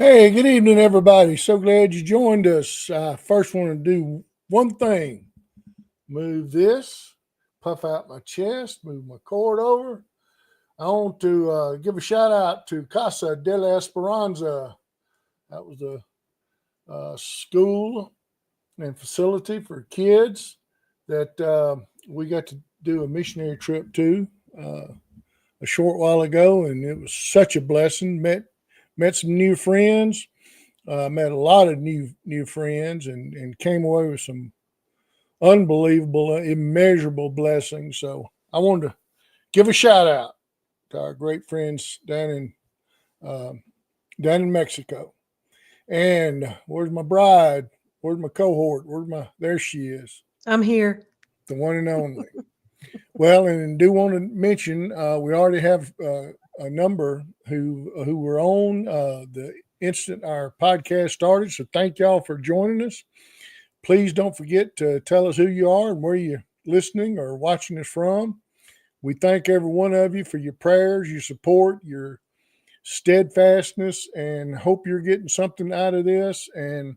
Hey, good evening, everybody. So glad you joined us. I first want to do one thing, move this, puff out my chest, move my cord over. I want to give a shout out to Casa de la Esperanza. That was a school and facility for kids that we got to do a missionary trip to a short while ago, and it was such a blessing. Met some new friends. Met a lot of new friends and came away with some unbelievable, immeasurable blessings. So I wanted to give a shout out to our great friends uh, down in Mexico. And where's my bride? Where's my cohort? There she is, I'm here. the one and only. Well, and do want to mention we already have a number who were on the instant our podcast started. So thank y'all for joining us. Please don't forget to tell us who you are and where you're listening or watching us from. We thank every one of you for your prayers, your support, your steadfastness, and hope you're getting something out of this. And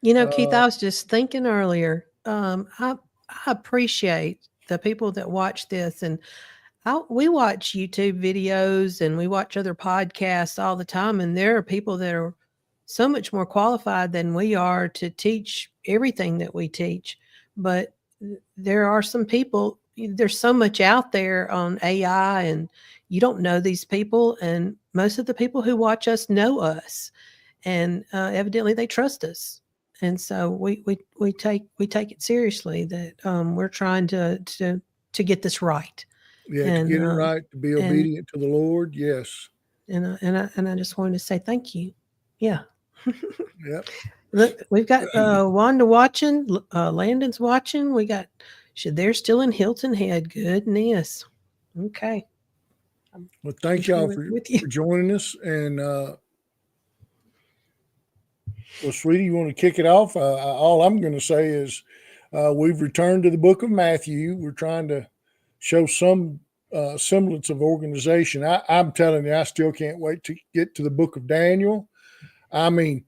Keith, uh, I was just thinking earlier. I appreciate the people that watch this, and we watch YouTube videos and we watch other podcasts all the time, and there are people that are so much more qualified than we are to teach everything that we teach. But there are some people. There's so much out there on AI, and you don't know these people, and most of the people who watch us know us, and evidently they trust us. And so we take it seriously that we're trying to get this right. yeah, to and get it right, to be and obedient to the Lord. Yes. and I just wanted to say thank you. Yeah. Yep. Look, we've got Wanda watching, Landon's watching. We got should they're still in Hilton Head. Goodness. Okay. I'm Well, thank here y'all with you. for joining us. And well, sweetie, you want to kick it off? All I'm going to say is we've returned to the book of Matthew. We're trying to show some semblance of organization. I'm telling you, I still can't wait to get to the book of Daniel. I mean,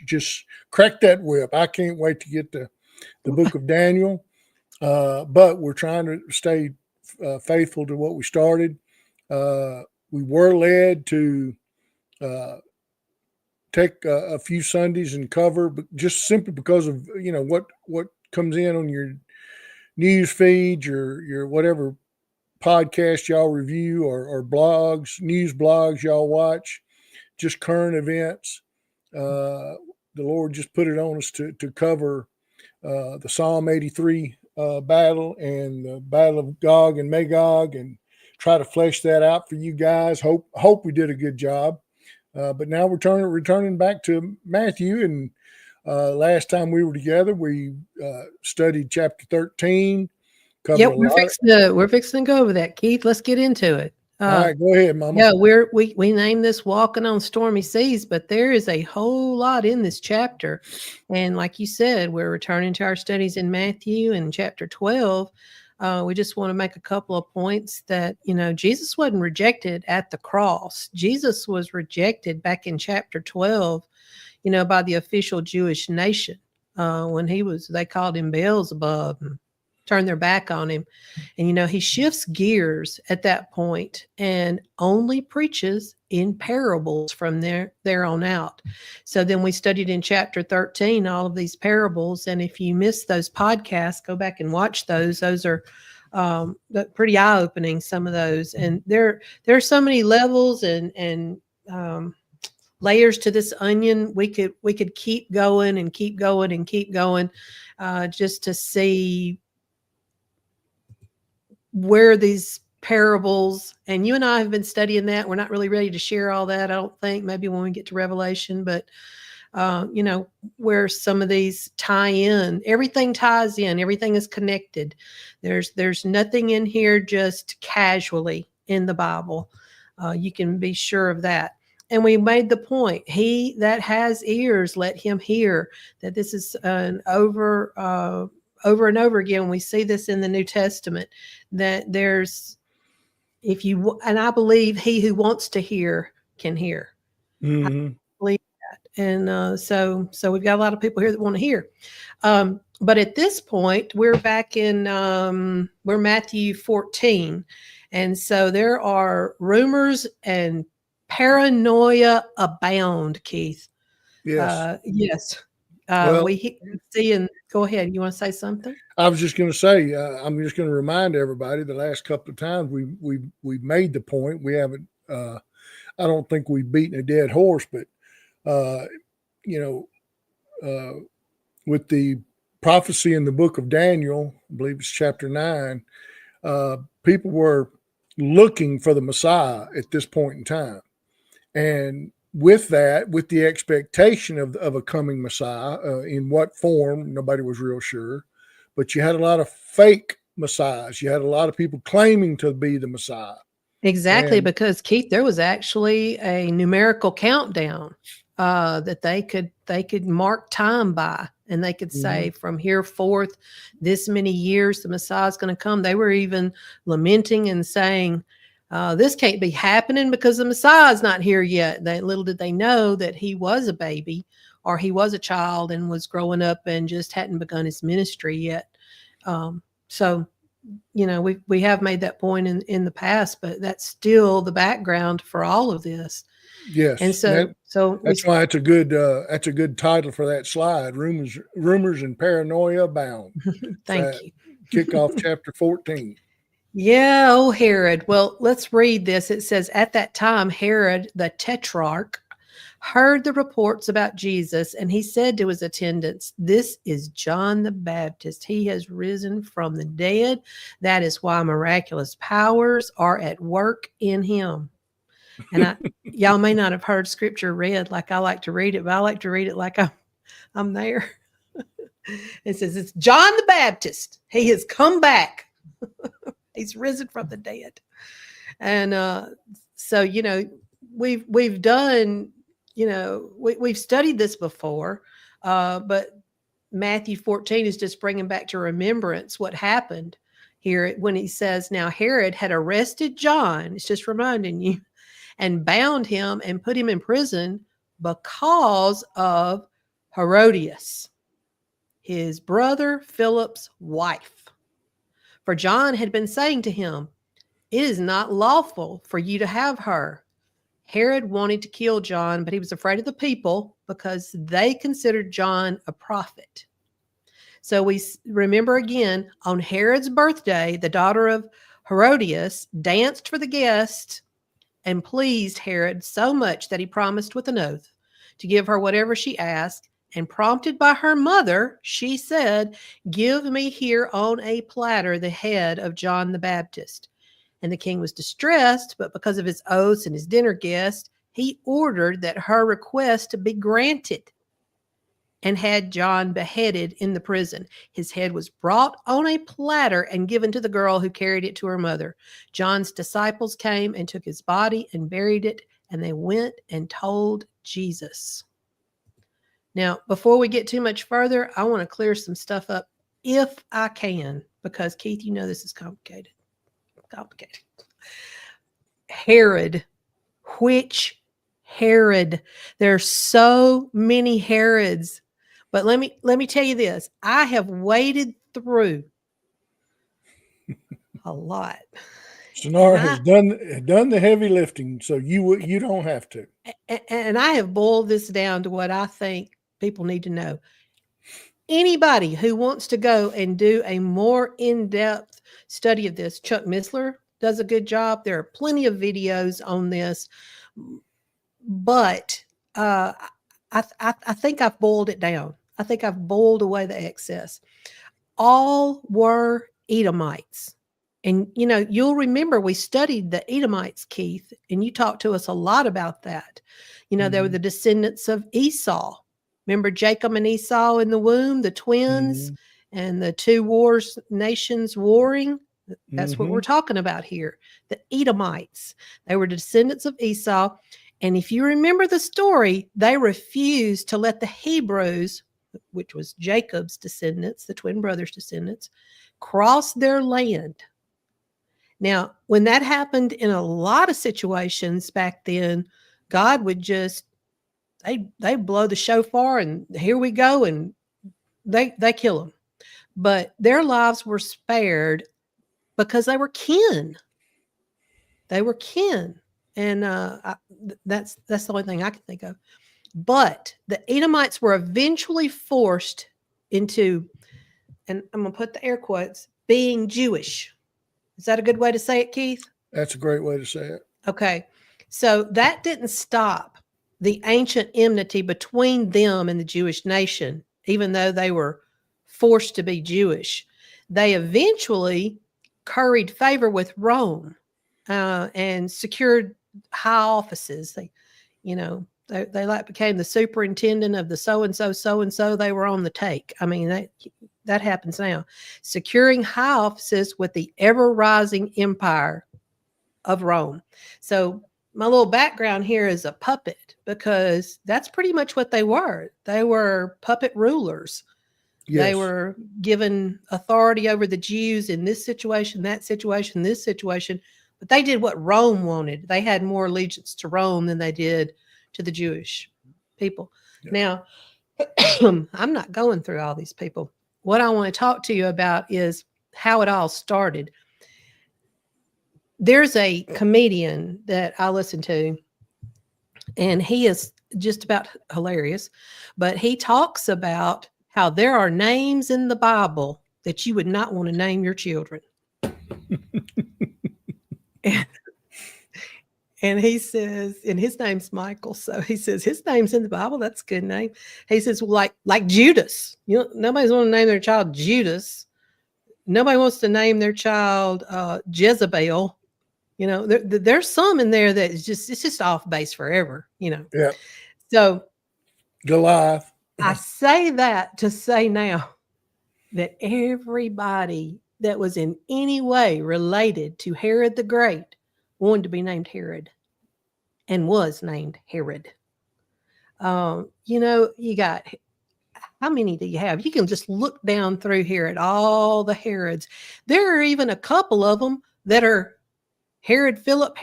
just crack that whip. I can't wait to get to the book of Daniel. But we're trying to stay faithful to what we started. We were led to uh, take a few Sundays and cover, but just simply because of what comes in on your news feed, your whatever podcast y'all review or blogs, news blogs y'all watch, just current events. The Lord just put it on us to cover the Psalm 83 battle and the battle of Gog and Magog, and try to flesh that out for you guys. Hope we did a good job. But now we're returning back to Matthew, and last time we were together, we studied chapter 13. Covered Yep, a lot. we're fixing to go over that, Keith. Let's get into it. All right, go ahead, Mama. Yeah, we named this "Walking on Stormy Seas," but there is a whole lot in this chapter, and like you said, we're returning to our studies in Matthew in chapter 12. We just want to make a couple of points that Jesus wasn't rejected at the cross. Jesus was rejected back in chapter 12, by the official Jewish nation when they called him Beelzebub and turned their back on him. And he shifts gears at that point and only preaches in parables from there on out. So then we studied in chapter 13 all of these parables, and if you missed those podcasts, go back and watch those. Those are pretty eye-opening, some of those, and there are so many levels and layers to this onion. We could keep going and keep going and keep going just to see where these parables, and you and I have been studying that. We're not really ready to share all that, I don't think, maybe when we get to Revelation, but where some of these tie in. Everything ties in, everything is connected. There's nothing in here just casually in the Bible. You can be sure of that. And we made the point, he that has ears, let him hear. That this is an over and over again. We see this in the New Testament, that there's, and I believe he who wants to hear can hear. Mhm. Believe that. And so we've got a lot of people here that want to hear. But at this point, we're back in we're Matthew 14. And so there are rumors and paranoia abound, Keith. Yes. Yes. Well, We see, and go ahead. You want to say something? I was just going to say, I'm just going to remind everybody the last couple of times we've made the point. We haven't. I don't think we've beaten a dead horse, but uh, you know, with the prophecy in the book of Daniel, I believe it's chapter 9, people were looking for the Messiah at this point in time. And with that, with the expectation of a coming Messiah, in what form, nobody was real sure. But you had a lot of fake messiahs. You had a lot of people claiming to be the Messiah. Exactly, And because Keith, there was actually a numerical countdown that they could mark time by, and they could say from here forth, this many years, the Messiah is going to come. They were even lamenting and saying, "This can't be happening because the Messiah is not here yet." Little did they know that he was a baby, or he was a child and was growing up and just hadn't begun his ministry yet. So we have made that point in the past, but that's still the background for all of this. And yes, so that's why it's a good title for that slide. Rumors and paranoia abound. thank you. Kick off chapter 14. Yeah, oh Herod. Well, let's read this. It says, at that time, Herod the Tetrarch heard the reports about Jesus, and he said to his attendants, "This is John the Baptist. He has risen from the dead. That is why miraculous powers are at work in him." And y'all may not have heard scripture read like I like to read it, but I like to read it like I'm there. It says, it's John the Baptist. He has come back. He's risen from the dead. And so, we've done, we've studied this before, but Matthew 14 is just bringing back to remembrance what happened here when he says, now Herod had arrested John. It's just reminding you, and bound him and put him in prison because of Herodias, his brother Philip's wife. For John had been saying to him, "It is not lawful for you to have her." Herod wanted to kill John, but he was afraid of the people because they considered John a prophet. So we remember again, on Herod's birthday, the daughter of Herodias danced for the guests and pleased Herod so much that he promised with an oath to give her whatever she asked. And prompted by her mother, she said, "Give me here on a platter the head of John the Baptist." And the king was distressed, but because of his oaths and his dinner guests, he ordered that her request to be granted and had John beheaded in the prison. His head was brought on a platter and given to the girl who carried it to her mother. John's disciples came and took his body and buried it, and they went and told Jesus. Now, before we get too much further, I want to clear some stuff up if I can, because Keith, this is complicated. Herod. Which Herod? There's so many Herods. But let me tell you this. I have waded through a lot. Sonara has done the heavy lifting, so you don't have to. And I have boiled this down to what I think people need to know. Anybody who wants to go and do a more in-depth study of this, Chuck Missler does a good job. There are plenty of videos on this, but I think I've boiled it down. I think I've boiled away the excess. All were Edomites. And, you'll remember we studied the Edomites, Keith, and you talked to us a lot about that. They were the descendants of Esau. Remember Jacob and Esau in the womb, the twins, and the two nations warring? That's what we're talking about here. The Edomites. They were descendants of Esau. And if you remember the story, they refused to let the Hebrews, which was Jacob's descendants, the twin brothers' descendants, cross their land. Now, when that happened in a lot of situations back then, God would just they blow the shofar and here we go, and they kill them. But their lives were spared because they were kin. They were kin, and that's the only thing I can think of. But the Edomites were eventually forced into, and I'm going to put the air quotes, being Jewish. Is that a good way to say it, Keith? That's a great way to say it. Okay. So that didn't stop the ancient enmity between them and the Jewish nation, even though they were forced to be Jewish. They eventually curried favor with Rome and secured high offices. They like became the superintendent of the so-and-so. They were on the take. I mean, that happens now. Securing high offices with the ever-rising empire of Rome. So my little background here is a puppet, because that's pretty much what they were. They were puppet rulers. Yes. They were given authority over the Jews in this situation, that situation, this situation. But they did what Rome wanted. They had more allegiance to Rome than they did to the Jewish people. Yeah. Now, I'm not going through all these people. What I want to talk to you about is how it all started. There's a comedian that I listen to, and he is just about hilarious, but he talks about how there are names in the Bible that you would not want to name your children. And he says, and his name's Michael. So he says, his name's in the Bible. That's a good name. He says, well, like Judas. Nobody's want to name their child Judas. Nobody wants to name their child Jezebel. There's some in there that is it's just off base forever, Yeah. So Goliath. I say that to say now that everybody that was in any way related to Herod the Great wanted to be named Herod and was named Herod. You got, how many do you have? You can just look down through here at all the Herods. There are even a couple of them that are Herod Philip.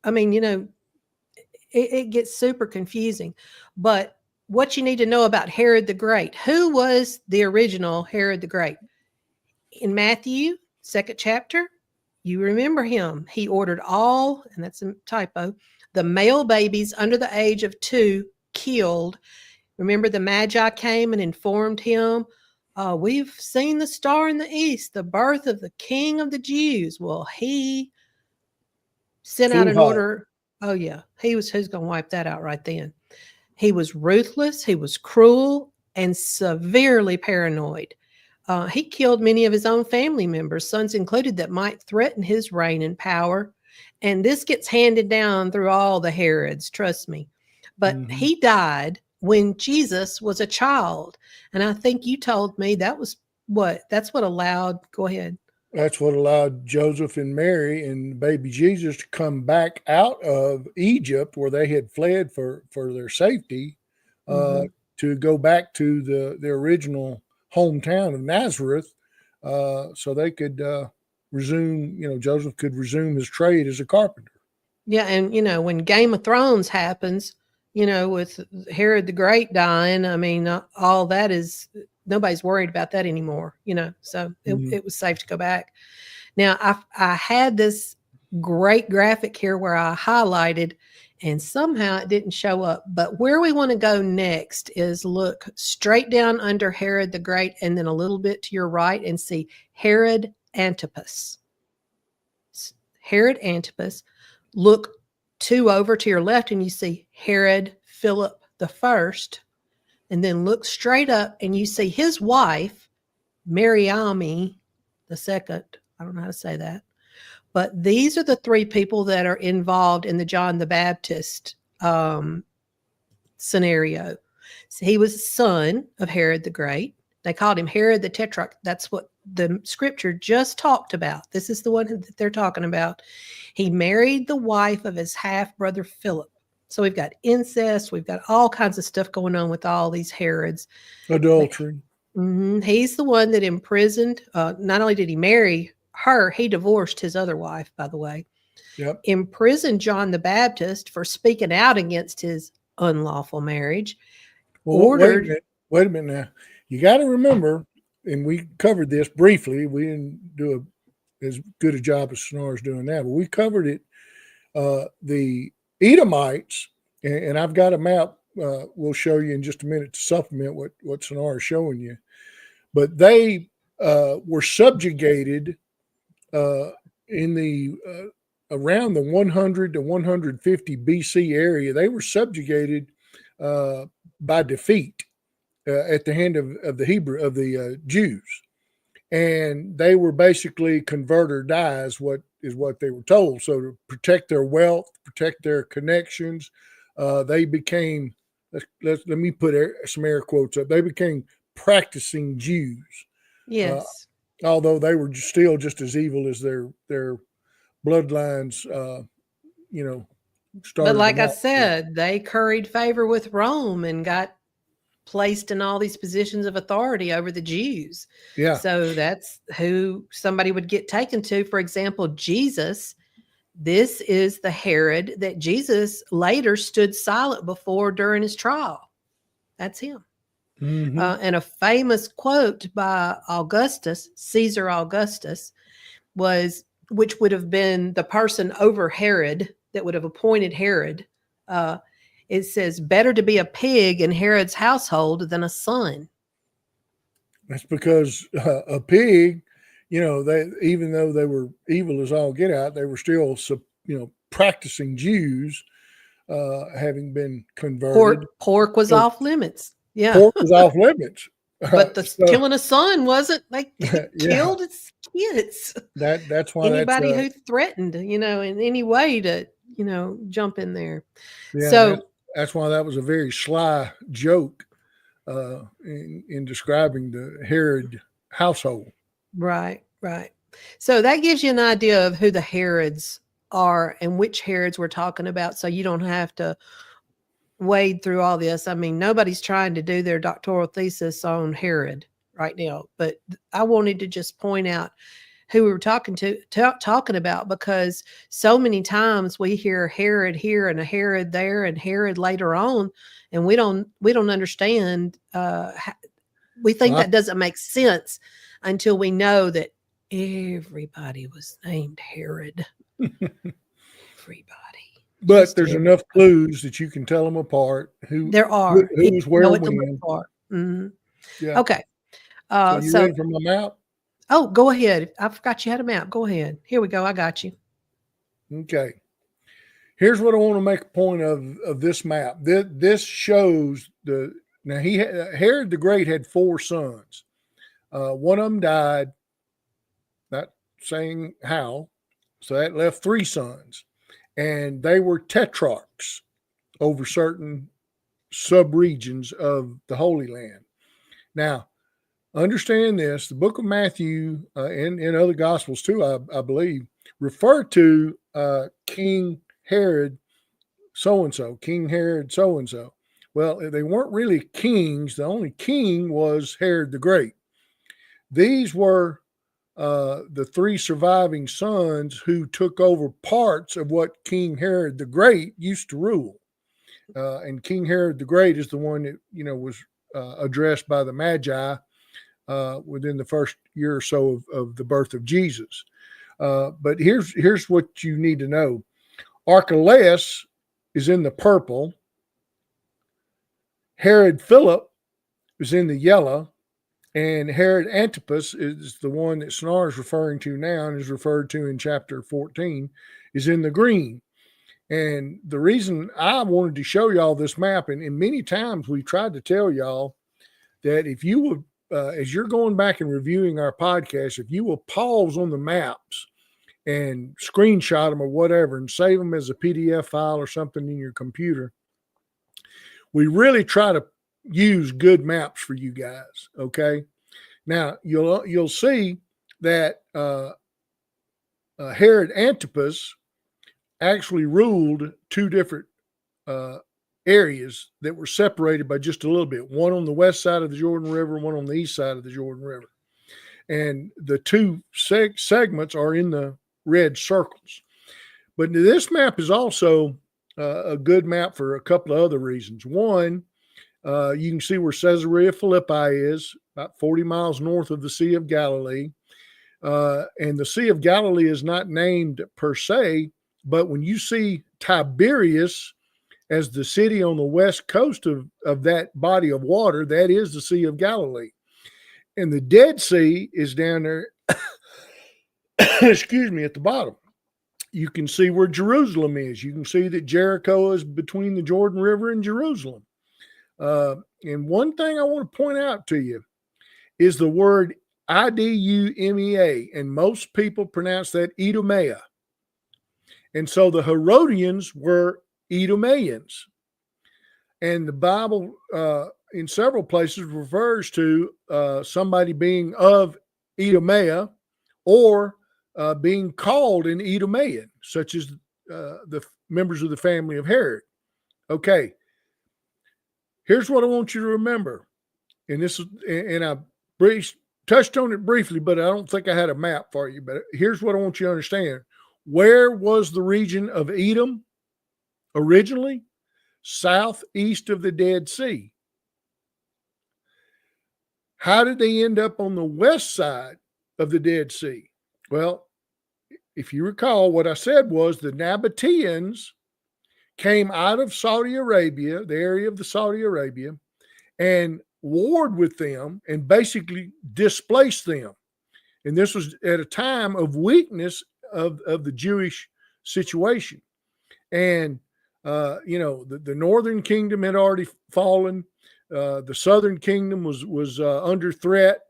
I mean, it gets super confusing. But what you need to know about Herod the Great, who was the original Herod the Great? In Matthew, 2nd chapter, you remember him. He ordered all, and that's a typo, the male babies under the age of 2 killed. Remember the Magi came and informed him, we've seen the star in the east, the birth of the King of the Jews. Well, he sent out an order. Oh, yeah. Who's going to wipe that out right then? He was ruthless. He was cruel and severely paranoid. He killed many of his own family members, sons included, that might threaten his reign and power. And this gets handed down through all the Herods, trust me. But he died when Jesus was a child. And I think you told me that's what allowed, go ahead. That's what allowed Joseph and Mary and baby Jesus to come back out of Egypt, where they had fled for their safety, to go back to the original hometown of Nazareth, so they could resume, Joseph could resume his trade as a carpenter. Yeah, and when Game of Thrones happens, with Herod the Great dying, I mean, all that is, nobody's worried about that anymore, so it was safe to go back. Now, I had this great graphic here where I highlighted, and somehow it didn't show up. But where we want to go next is look straight down under Herod the Great, and then a little bit to your right, and see Herod Antipas. Herod Antipas. Look 2 over to your left, and you see Herod Philip the First. And then look straight up, and you see his wife, Mariamne the Second. I don't know how to say that. But these are the 3 people that are involved in the John the Baptist scenario. So he was a son of Herod the Great. They called him Herod the Tetrarch. That's what the scripture just talked about. This is the one that they're talking about. He married the wife of his half-brother Philip. So we've got incest. We've got all kinds of stuff going on with all these Herods. Adultery. He's the one that imprisoned. Not only did he marry her, he divorced his other wife, by the way. Yep. imprisoned John the Baptist for speaking out against his unlawful marriage, Well, ordered. wait a minute now. You got to remember, and we covered this briefly. We didn't do as good a job as Sonar's doing now, but we covered it. The Edomites, and I've got a map. We'll show you in just a minute to supplement what Sonar is showing you. But they were subjugated in the around the 100 to 150 BC area. They were subjugated by defeat at the hand of the Jews, and they were basically convert or die is what they were told. So to protect their wealth, protect their connections, they became, let me put some air quotes up, they became practicing Jews. Yes. Although they were still just as evil as their bloodlines, But started like them I out. said, they curried favor with Rome and got placed in all these positions of authority over the Jews. Yeah. So that's who somebody would get taken to. For example, Jesus, this is the Herod that Jesus later stood silent before during his trial. That's him. Mm-hmm. And a famous quote by Caesar Augustus, which would have been the person over Herod that would have appointed Herod. It says, "Better to be a pig in Herod's household than a son." That's because a pig, they, even though they were evil as all get out, they were still, practicing Jews, having been converted. Pork was off limits. Yeah. Pork was off limits. But killing a son wasn't. They Yeah. killed its kids. That's why Anybody who threatened, in any way to, jump in there. Yeah, so that's why that was a very sly joke in describing the Herod household. Right. So that gives you an idea of who the Herods are and which Herods we're talking about. So you don't have to wade through all this. I mean, nobody's trying to do their doctoral thesis on Herod right now, but I wanted to just point out who we were talking about, because so many times we hear Herod here and a Herod there and Herod later on, and we don't understand. We think that doesn't make sense until we know that everybody was named Herod. Everybody. But there's enough clues that you can tell them apart. There are. Who's where when. Mm-hmm. Yeah. Okay. So you ready for my map? Oh, go ahead. I forgot you had a map. Go ahead. Here we go. I got you. Okay. Here's what I want to make a point of this map. This shows Herod the Great had 4 sons. One of them died, not saying how, so that left 3 sons. And they were tetrarchs over certain sub-regions of the Holy Land. Now, understand this, the book of Matthew and in other Gospels too, I believe, refer to King Herod so-and-so, King Herod so-and-so. Well, they weren't really kings. The only king was Herod the Great. These were the 3 surviving sons who took over parts of what King Herod the Great used to rule. And King Herod the Great is the one that, was addressed by the Magi within the first year or so of the birth of Jesus. But here's what you need to know. Archelaus is in the purple. Herod Philip is in the yellow. And Herod Antipas is the one that Snar is referring to now and is referred to in chapter 14, is in the green. And the reason I wanted to show y'all this map, and many times we tried to tell y'all that if you would, as you're going back and reviewing our podcast, if you will pause on the maps and screenshot them or whatever and save them as a PDF file or something in your computer, we really try to use good maps for you guys. Okay. Now you'll see that Herod Antipas actually ruled 2 different areas that were separated by just a little bit. One on the west side of the Jordan River, one on the east side of the Jordan River. And the 2 segments are in the red circles. But this map is also a good map for a couple of other reasons. One, you can see where Caesarea Philippi is, about 40 miles north of the Sea of Galilee. And the Sea of Galilee is not named per se, but when you see Tiberias as the city on the west coast of that body of water, that is the Sea of Galilee. And the Dead Sea is down there, excuse me, at the bottom. You can see where Jerusalem is. You can see that Jericho is between the Jordan River and Jerusalem. And one thing I want to point out to you is the word Idumea, and most people pronounce that Idumea. And so the Herodians were Idumeans. And the Bible, in several places, refers to somebody being of Idumea or being called an Idumean, such as the members of the family of Herod. Okay, here's what I want you to remember. And this is, and I touched on it briefly, but I don't think I had a map for you. But here's what I want you to understand. Where was the region of Edom originally? Southeast of the Dead Sea. How did they end up on the west side of the Dead Sea? Well, if you recall, what I said was the Nabateans came out of Saudi Arabia, the area of the Saudi Arabia, and warred with them and basically displaced them. And this was at a time of weakness of the Jewish situation. And, the northern kingdom had already fallen. The southern kingdom was under threat.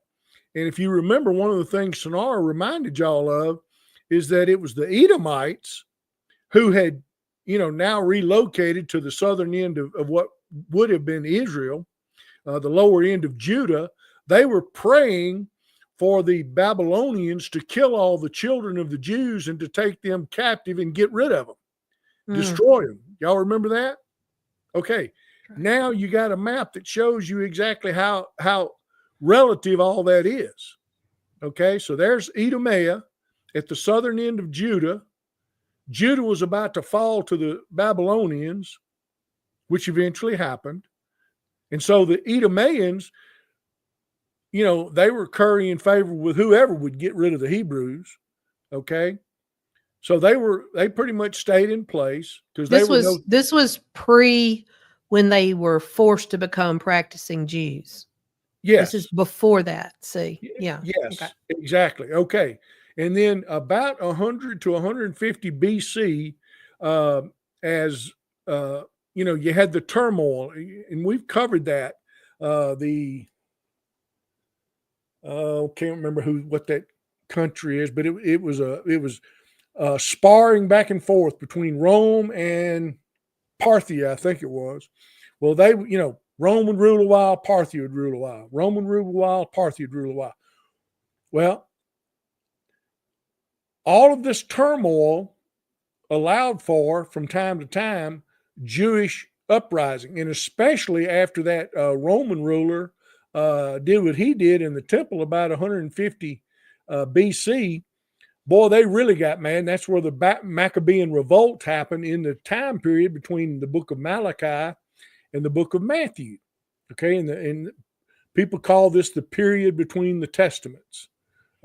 And if you remember, one of the things Sonara reminded y'all of is that it was the Edomites who had, now relocated to the southern end of what would have been Israel, the lower end of Judah. They were praying for the Babylonians to kill all the children of the Jews and to take them captive and get rid of them, destroy them. Y'all remember that? Okay. Now you got a map that shows you exactly how relative all that is. Okay. So there's Idumea at the southern end of Judah. Judah was about to fall to the Babylonians, which eventually happened. And so the Idumeans, they were currying favor with whoever would get rid of the Hebrews. Okay. So they pretty much stayed in place because this was pre when they were forced to become practicing Jews. Yes. This is before that. See, yeah. Yes, okay. Exactly. Okay. And then about 100 to 150 BC, you had the turmoil, and we've covered that. Can't remember what that country is, but it was sparring back and forth between Rome and Parthia, I think it was. Well, Rome would rule a while, Parthia would rule a while. Rome would rule a while, Parthia would rule a while. Well, all of this turmoil allowed for, from time to time, Jewish uprising, and especially after that Roman ruler did what he did in the temple about 150 BC. Boy, they really got mad. And that's where the Maccabean revolt happened in the time period between the book of Malachi and the book of Matthew. Okay, and people call this the period between the testaments.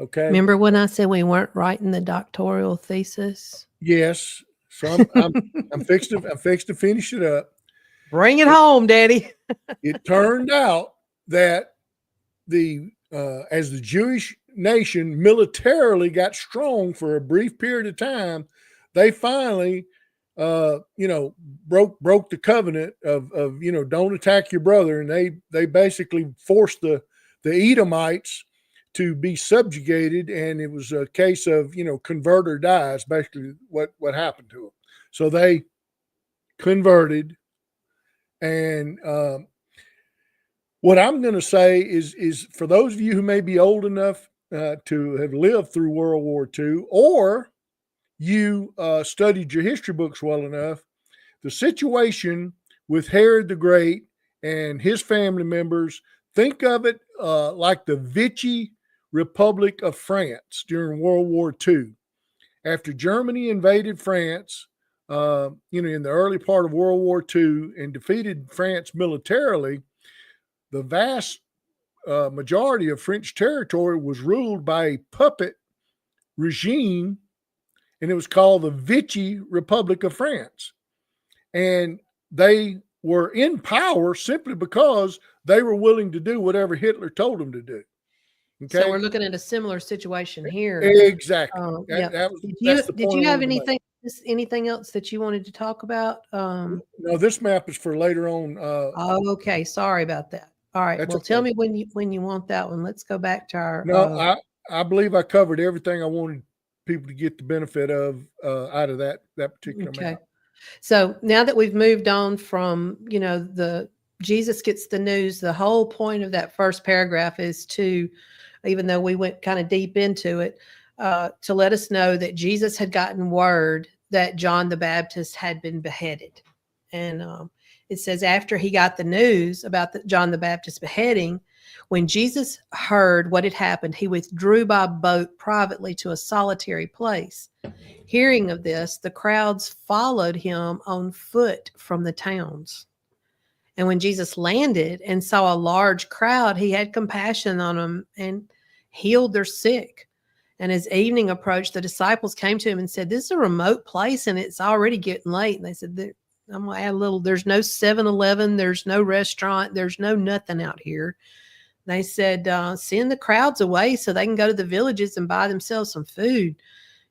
Okay. Remember when I said we weren't writing the doctoral thesis? Yes. So I'm fixed to finish it up. Bring it home, Daddy. It turned out that as the Jewish nation militarily got strong for a brief period of time, they finally, broke the covenant of don't attack your brother, and they basically forced the Edomites to be subjugated, and it was a case of convert or die is basically what happened to them. So they converted, and what I'm going to say is for those of you who may be old enough to have lived through World War II, or you studied your history books well enough, the situation with Herod the Great and his family members, think of it like the Vichy Republic of France during World War II. After Germany invaded France, in the early part of World War II and defeated France militarily, the vast majority of French territory was ruled by a puppet regime, and it was called the Vichy Republic of France. And they were in power simply because they were willing to do whatever Hitler told them to do. Okay. So we're looking at a similar situation here. Exactly. Yeah. That's the point. Did you have anything else that you wanted to talk about? No, this map is for later on. Okay. Sorry about that. All right. Well, tell me when you want that one. Let's go back to our. No, I believe I covered everything I wanted people to get the benefit of out of that particular map. So now that we've moved on from, the Jesus gets the news, the whole point of that first paragraph is to, even though we went kind of deep into it, to let us know that Jesus had gotten word that John the Baptist had been beheaded. And it says after he got the news about John the Baptist beheading, when Jesus heard what had happened, he withdrew by boat privately to a solitary place. Hearing of this, the crowds followed him on foot from the towns. And when Jesus landed and saw a large crowd, he had compassion on them and healed their sick. And as evening approached, the disciples came to him and said, "This is a remote place and it's already getting late." And they said, "I'm going to add a little, there's no 7-Eleven, there's no restaurant, there's no nothing out here." They said, "Send the crowds away so they can go to the villages and buy themselves some food."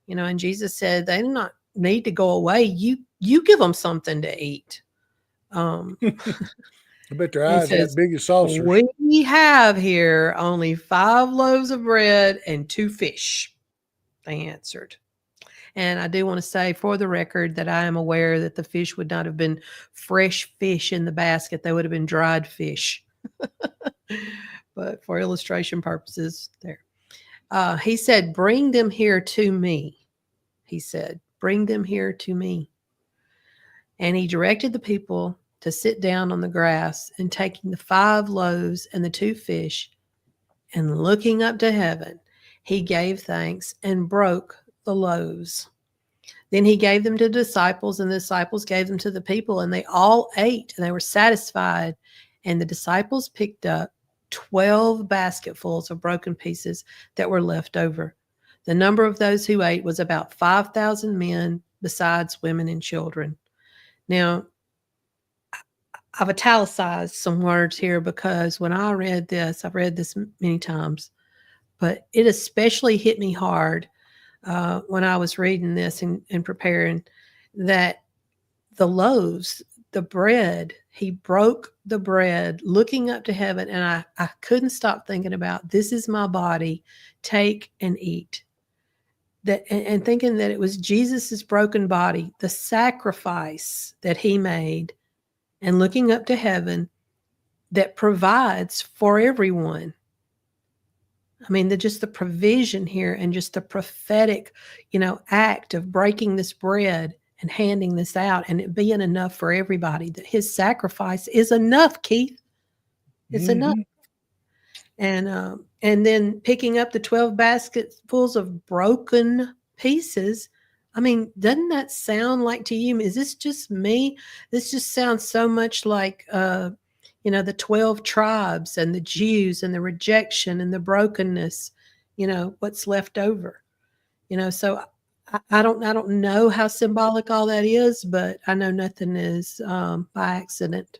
And Jesus said, "They do not need to go away. You give them something to eat." I bet their eyes had big as saucers. "We have here only 5 loaves of bread and 2 fish," they answered. And I do want to say for the record that I am aware that the fish would not have been fresh fish in the basket. They would have been dried fish. But for illustration purposes, there. He said, "Bring them here to me." He said, "Bring them here to me." And he directed the people to sit down on the grass, and taking the 5 loaves and the 2 fish, and looking up to heaven, he gave thanks and broke the loaves. Then he gave them to the disciples, and the disciples gave them to the people, and they all ate, and they were satisfied. And the disciples picked up 12 basketfuls of broken pieces that were left over. The number of those who ate was about 5,000 men, besides women and children. Now, I've italicized some words here because when I read this, I've read this many times, but it especially hit me hard when I was reading this and preparing, that the loaves, the bread, he broke the bread looking up to heaven. And I couldn't stop thinking about, this is my body, take and eat. And thinking that it was Jesus's broken body, the sacrifice that he made, and looking up to heaven, that provides for everyone. I mean, just the provision here and just the prophetic, act of breaking this bread and handing this out and it being enough for everybody, that his sacrifice is enough, Keith. It's enough. And then picking up the 12 basketfuls of broken pieces. I mean, doesn't that sound like to you? Is this just me? This just sounds so much like, the 12 tribes and the Jews and the rejection and the brokenness, what's left over, so I don't know how symbolic all that is, but I know nothing is by accident.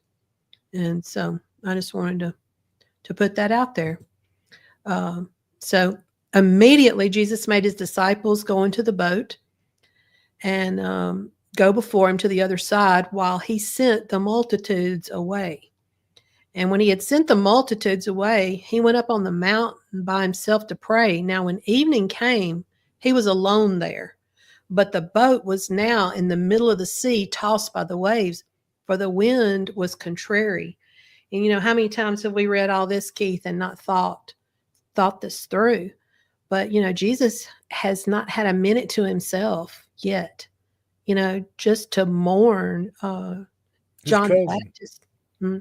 And so I just wanted to put that out there. So immediately Jesus made his disciples go into the boat and go before him to the other side while he sent the multitudes away. And when he had sent the multitudes away, he went up on the mountain by himself to pray. Now, when evening came, he was alone there. But the boat was now in the middle of the sea, tossed by the waves, for the wind was contrary. And how many times have we read all this, Keith, and not thought this through? But, Jesus has not had a minute to himself yet, just to mourn John the Baptist. Mm-hmm.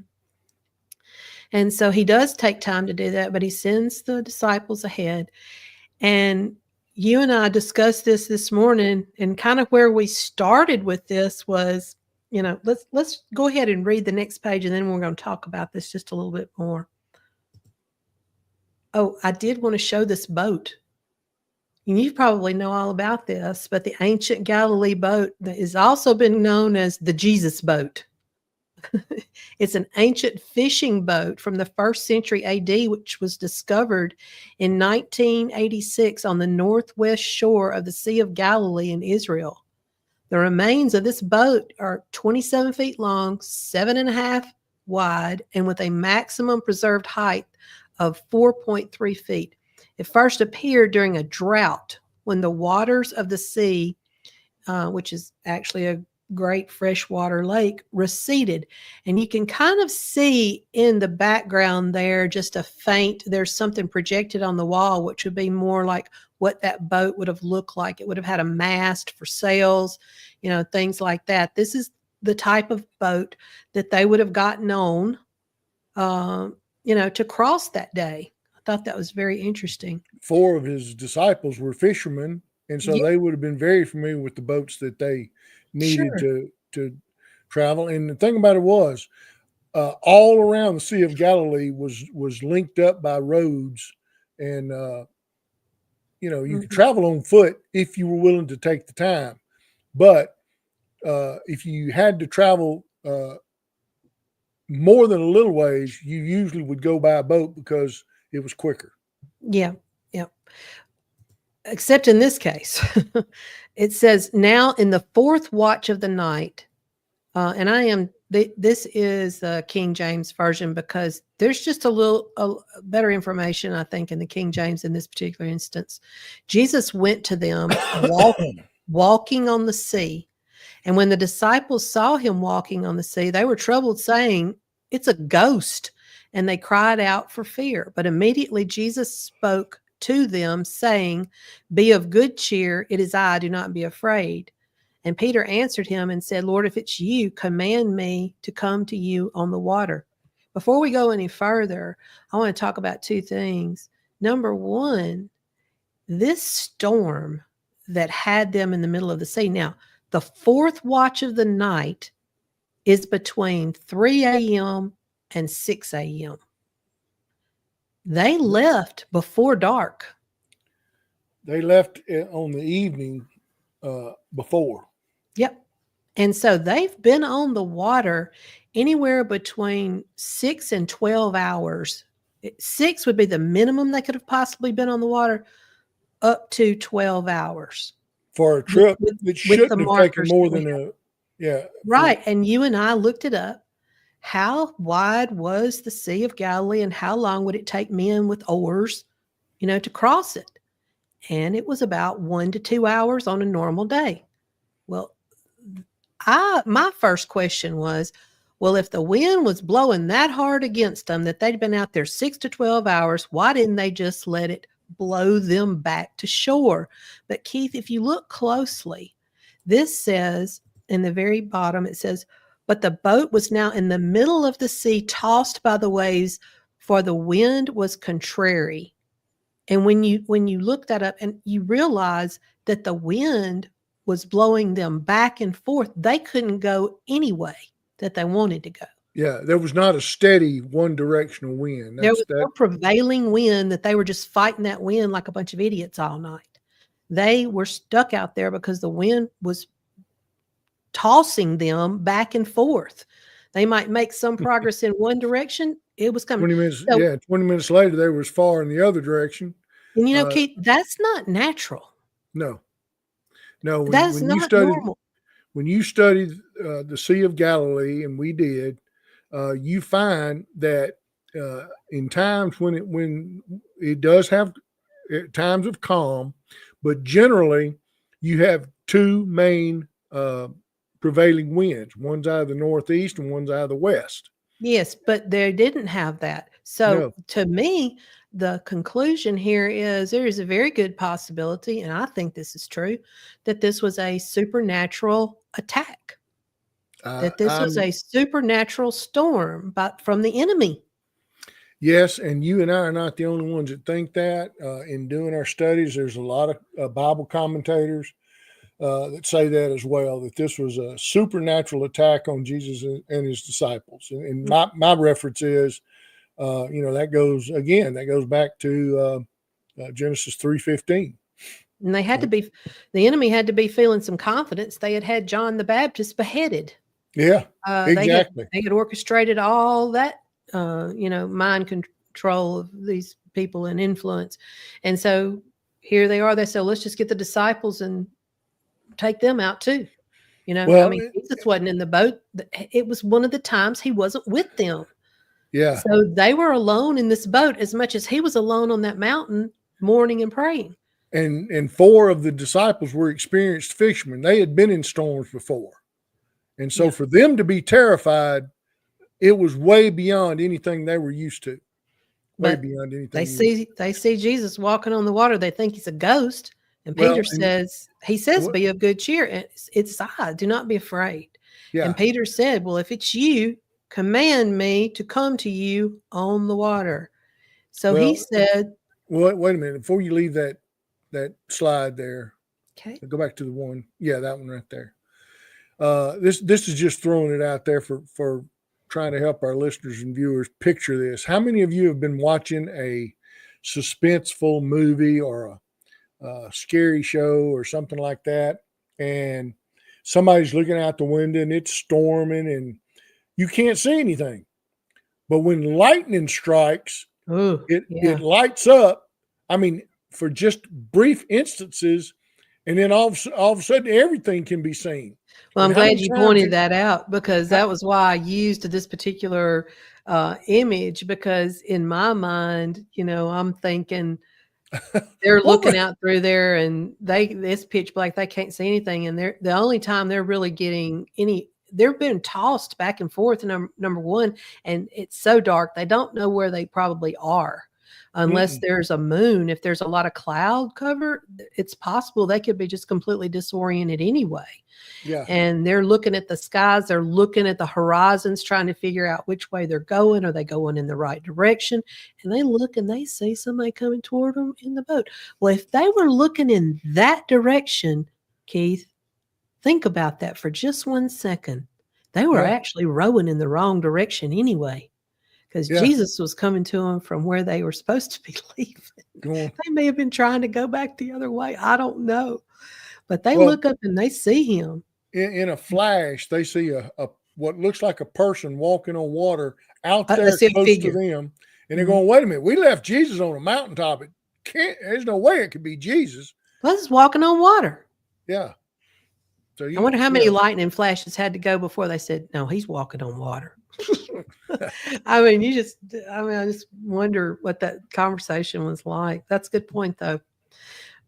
And so he does take time to do that, but he sends the disciples ahead. And, you and I discussed this morning, and kind of where we started with this was, let's go ahead and read the next page, and then we're going to talk about this just a little bit more. Oh, I did want to show this boat. And you probably know all about this, but the ancient Galilee boat that has also been known as the Jesus boat. It's an ancient fishing boat from the 1st century AD, which was discovered in 1986 on the northwest shore of the Sea of Galilee in Israel. The remains of this boat are 27 feet long, 7.5 wide, and with a maximum preserved height of 4.3 feet. It first appeared during a drought when the waters of the sea, which is actually a great freshwater lake, receded. And you can kind of see in the background there just there's something projected on the wall, which would be more like what that boat would have looked like. It would have had a mast for sails, things like that. This is the type of boat that they would have gotten on, to cross that day. I thought that was very interesting. 4 of his disciples were fishermen, and so they would have been very familiar with the boats that they needed to travel. And the thing about it was, all around the Sea of Galilee was linked up by roads, and you could travel on foot if you were willing to take the time. But if you had to travel more than a little ways, you usually would go by a boat because it was quicker. Yeah. Except in this case, it says, now in the 4th watch of the night, and this is the King James Version, because there's just a little better information, I think, in the King James in this particular instance. Jesus went to them walking on the sea. And when the disciples saw him walking on the sea, they were troubled, saying, "It's a ghost." And they cried out for fear. But immediately Jesus spoke to them, saying, "Be of good cheer. It is I. Do not be afraid." And Peter answered him and said, "Lord, if it's you, command me to come to you on the water." Before we go any further, I want to talk about 2 things. Number one, this storm that had them in the middle of the sea. Now, the 4th watch of the night is between 3 a.m. and 6 a.m. They left before dark. They left on the evening before. Yep. And so they've been on the water anywhere between 6 and 12 hours. 6 would be the minimum they could have possibly been on the water, up to 12 hours. For a trip that shouldn't have taken more than Right. And you and I looked it up. How wide was the Sea of Galilee, and how long would it take men with oars, to cross it? And it was about 1 to 2 hours on a normal day. Well, my first question was, well, if the wind was blowing that hard against them that they'd been out there 6 to 12 hours, why didn't they just let it blow them back to shore? But Keith, if you look closely, this says in the very bottom, it says, "But the boat was now in the middle of the sea, tossed by the waves, for the wind was contrary." And when you look that up and you realize that the wind was blowing them back and forth, they couldn't go any way that they wanted to go. Yeah, there was not a steady one directional wind. There was no prevailing wind that they were just fighting that wind like a bunch of idiots all night. They were stuck out there because the wind was tossing them back and forth. They might make some progress in one direction. It was coming. 20 minutes. 20 minutes later, they were as far in the other direction. And Keith, that's not natural. No. That's not normal. When you studied the Sea of Galilee, and we did, you find that in times when it does have times of calm, but generally you have 2 main prevailing winds. One's out of the northeast and one's out of the west. Yes, but they didn't have that. So to me, the conclusion here is there is a very good possibility, and I think this is true, that this was a supernatural attack. That this was a supernatural storm from the enemy. Yes, and you and I are not the only ones that think that. In doing our studies, there's a lot of Bible commentators that say that as well, that this was a supernatural attack on Jesus and his disciples. And my reference is, that goes back to Genesis 3:15. And they had to be, the enemy had to be feeling some confidence. They had John the Baptist beheaded. Yeah, exactly. They had orchestrated all that, mind control of these people and influence. And so here they are. They said, let's just get the disciples and take them out too. Well, Jesus wasn't in the boat. It was one of the times he wasn't with them. yeah. So they were alone in this boat as much as he was alone on that mountain mourning and praying. And 4 of the disciples were experienced fishermen. They had been in storms before. And so for them to be terrified, it was way beyond anything they were used to. Way beyond anything. They see Jesus walking on the water. They think he's a ghost. And Peter says, be of good cheer. It's I. Do not be afraid. Yeah. And Peter said, well, if it's you, command me to come to you on the water. So he said, wait a minute. Before you leave that slide there. Okay. Go back to the one. Yeah, that one right there. This is just throwing it out there for trying to help our listeners and viewers picture this. How many of you have been watching a suspenseful movie or a scary show or something like that, and somebody's looking out the window and it's storming and you can't see anything, but when lightning strikes, it lights up. I mean, for just brief instances, and then all of a sudden everything can be seen. Well, I'm glad you pointed that out, because that was why I used this particular image, because in my mind, I'm thinking they're looking out through there and it's pitch black. They can't see anything. And the only time they're really getting they're being tossed back and forth, number one, and it's so dark. They don't know where they probably are. Unless there's a moon. If there's a lot of cloud cover, it's possible they could be just completely disoriented anyway. Yeah. And they're looking at the skies. They're looking at the horizons, trying to figure out which way they're going. Are they going in the right direction? And they look and they see somebody coming toward them in the boat. Well, if they were looking in that direction, Keith, think about that for just 1 second. They were actually rowing in the wrong direction anyway. Because Jesus was coming to them from where they were supposed to be leaving. They may have been trying to go back the other way. I don't know. But they look up and they see him. In a flash, they see a what looks like a person walking on water out there close to them. And they're going, wait a minute, we left Jesus on a mountaintop. There's no way it could be Jesus. Well, he's walking on water. Yeah. So I wonder how many lightning flashes had to go before they said, no, he's walking on water. I just wonder what that conversation was like. That's a good point, though.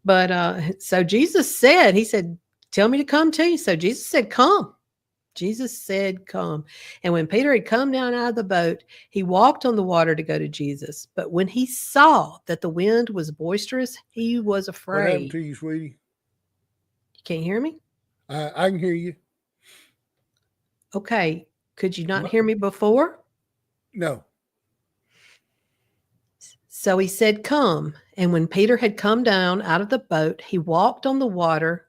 But so Jesus said, he said, tell me to come to you. So Jesus said, come. Jesus said, come. And when Peter had come down out of the boat, he walked on the water to go to Jesus. But when he saw that the wind was boisterous, he was afraid. What happened to you, sweetie? You can't hear me? I can hear you. Okay. Could you not hear me before? No. So he said, come. And when Peter had come down out of the boat, he walked on the water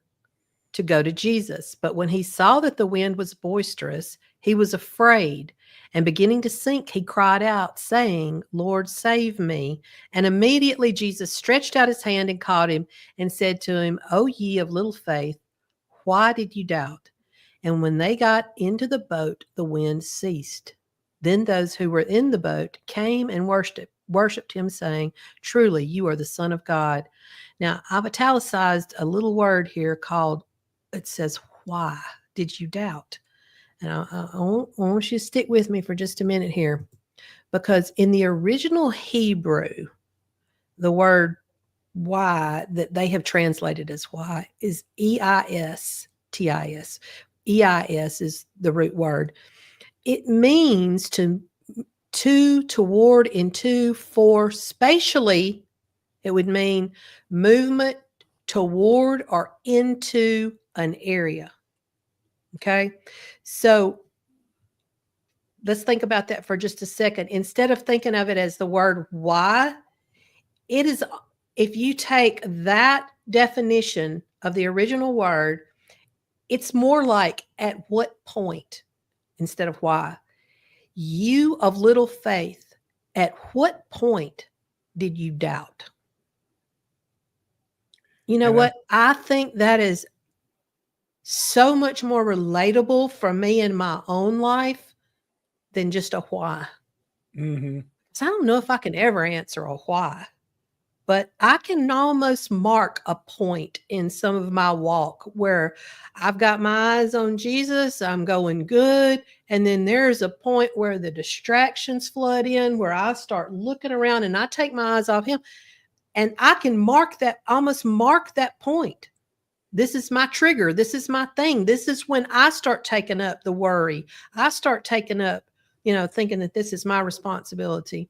to go to Jesus. But when he saw that the wind was boisterous, he was afraid. And beginning to sink, he cried out, saying, Lord, save me. And immediately Jesus stretched out his hand and caught him and said to him, O ye of little faith, why did you doubt? And when they got into the boat, the wind ceased. Then those who were in the boat came and worshipped him, saying, truly, you are the Son of God. Now, I've italicized a little word here it says, why did you doubt? And I want you to stick with me for just a minute here, because in the original Hebrew, the word why that they have translated as why is E-I-S-T-I-S. E-I-S is the root word. It means to, toward, into, for. Spatially, it would mean movement toward or into an area. Okay? So let's think about that for just a second. Instead of thinking of it as the word why, it is, if you take that definition of the original word, it's more like at what point instead of why. You of little faith, at what point did you doubt? You know And what? I think that is so much more relatable for me in my own life than just a why. Mm-hmm. So I don't know if I can ever answer a why, but I can almost mark a point in some of my walk where I've got my eyes on Jesus, I'm going good. And then there's a point where the distractions flood in, where I start looking around and I take my eyes off him. And I can mark that, almost mark that point. This is my trigger. This is my thing. This is when I start taking up the worry. I start taking up, thinking that this is my responsibility.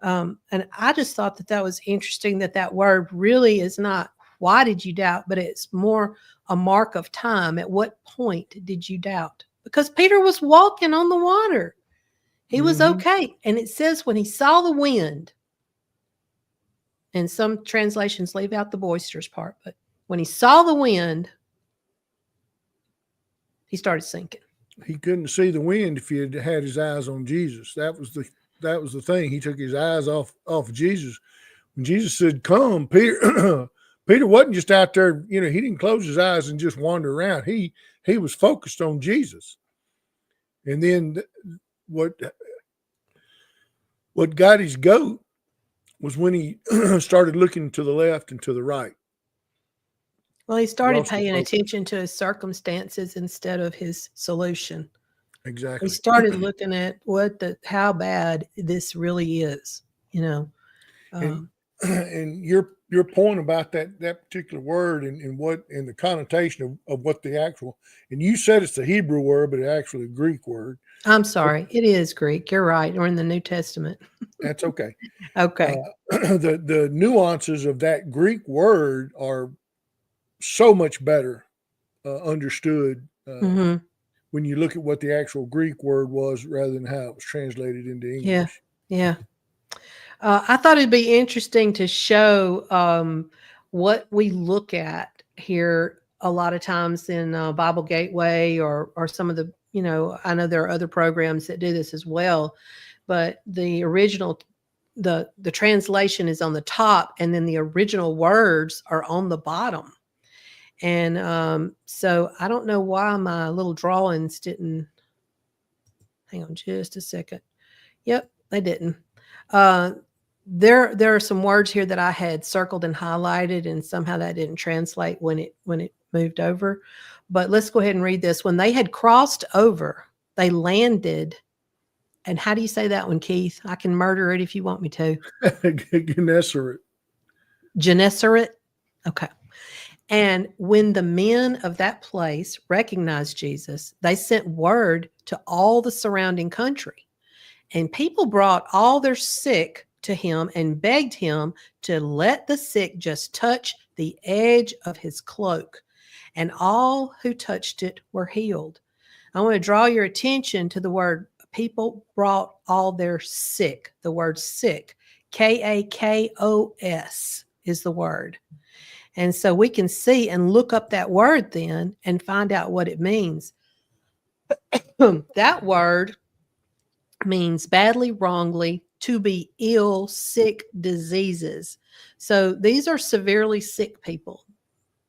And I just thought that was interesting, that word really is not, why did you doubt? But it's more a mark of time. At what point did you doubt? Because Peter was walking on the water. He was okay. And it says when he saw the wind, and some translations leave out the boisterous part, but when he saw the wind, he started sinking. He couldn't see the wind if he had had his eyes on Jesus. That was the thing. He took his eyes off of Jesus. When Jesus said, "Come," Peter Peter wasn't just out there, he didn't close his eyes and just wander around. He was focused on Jesus. And then what got his goat was when he started looking to the left and to the right. Well, he started paying attention to his circumstances instead of his solution. Exactly. He started looking at how bad this really is, And your point about that particular word and the connotation of what the actual, and you said it's a Hebrew word, but it's actually a Greek word. I'm sorry, it is Greek. You're right. We're in the New Testament. That's okay. Okay. The nuances of that Greek word are so much better understood when you look at what the actual Greek word was rather than how it was translated into English. Yeah. I thought it'd be interesting to show what we look at here a lot of times in Bible Gateway or some of the, I know there are other programs that do this as well, but the original, the translation is on the top and then the original words are on the bottom. And so I don't know why my little drawings didn't. Hang on just a second. Yep, they didn't. There are some words here that I had circled and highlighted, and somehow that didn't translate when it moved over. But let's go ahead and read this. When they had crossed over, they landed. And how do you say that one, Keith? I can murder it if you want me to. Gennesaret. Gennesaret? Okay. And when the men of that place recognized Jesus, they sent word to all the surrounding country. And people brought all their sick to him and begged him to let the sick just touch the edge of his cloak. And all who touched it were healed. I want to draw your attention to the word people brought all their sick. The word sick, K-A-K-O-S is the word. And so we can see and look up that word then and find out what it means. That word means badly, wrongly, to be ill, sick, diseases. So these are severely sick people.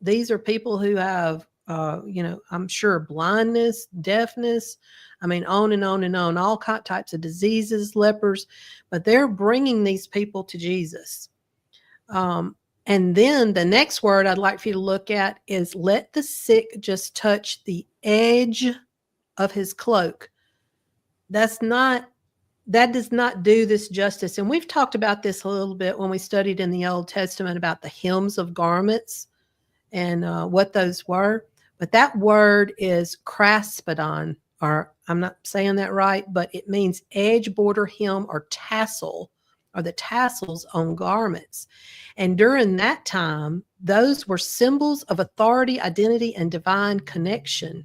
These are people who have, I'm sure blindness, deafness, on and on and on, all types of diseases, lepers, but they're bringing these people to Jesus. And then the next word I'd like for you to look at is let the sick just touch the edge of his cloak. That does not do this justice. And we've talked about this a little bit when we studied in the Old Testament about the hems of garments and what those were. But that word is kraspedon, or I'm not saying that right, but it means edge, border, hem, or tassel, or the tassels on garments. And during that time, those were symbols of authority, identity, and divine connection.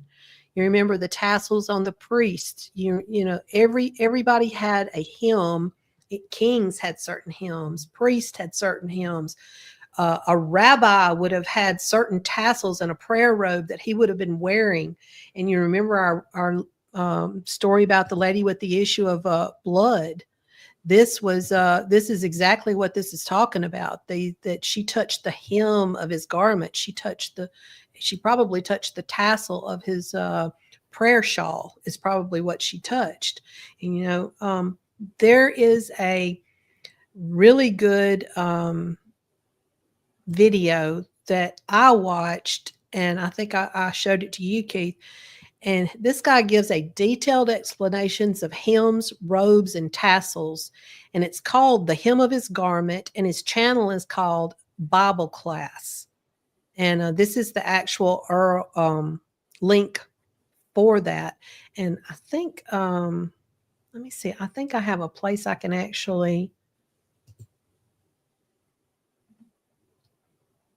You remember the tassels on the priests. You know, everybody had a hymn. Kings had certain hymns. Priests had certain hymns. A rabbi would have had certain tassels and a prayer robe that he would have been wearing. And you remember our story about the lady with the issue of blood. This is exactly what this is talking about. That she touched the hem of his garment. She probably touched the tassel of his prayer shawl is probably what she touched. And, you know, there is a really good video that I watched, and I think I showed it to you, Keith. And this guy gives a detailed explanations of hymns, robes, and tassels. And it's called The Hem of His Garment, and his channel is called Bible Class. And this is the actual link for that. And I think, let me see, I think I have a place I can actually,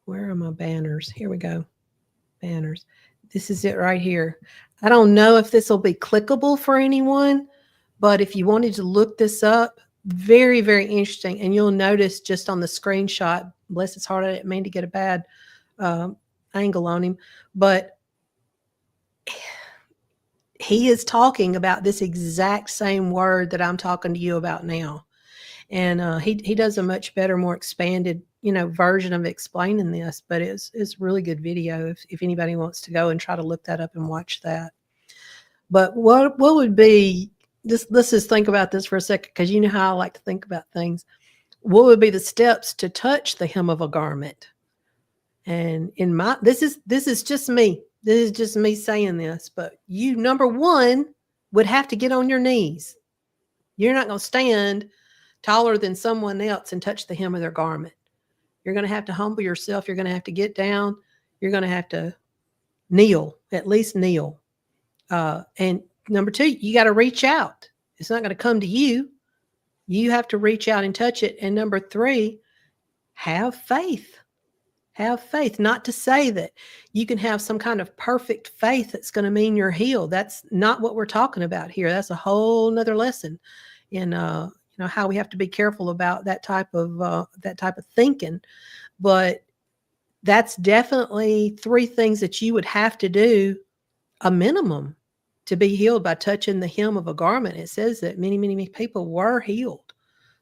where are my banners? Here we go. Banners. This is it right here. I don't know if this will be clickable for anyone, but if you wanted to look this up, very, very interesting. And you'll notice just on the screenshot, bless his heart, I didn't mean to get a bad angle on him, but he is talking about this exact same word that I'm talking to you about now. And he does a much better, more expanded, you know, version of explaining this, but it's really good video if anybody wants to go and try to look that up and watch that. But what would be, let's just think about this for a second, because you know how I like to think about things. What would be the steps to touch the hem of a garment? And this is just me. This is just me saying this, but you, number one, would have to get on your knees. You're not going to stand taller than someone else and touch the hem of their garment. You're going to have to humble yourself. You're going to have to get down. You're going to have to kneel, at least kneel. And number two, you got to reach out. It's not going to come to you. You have to reach out and touch it. And number three, have faith. Have faith. Not to say that you can have some kind of perfect faith that's going to mean you're healed. That's not what we're talking about here. That's a whole nother lesson in you know, how we have to be careful about that type of thinking. But that's definitely three things that you would have to do, a minimum, to be healed by touching the hem of a garment. It says that many, many, many people were healed.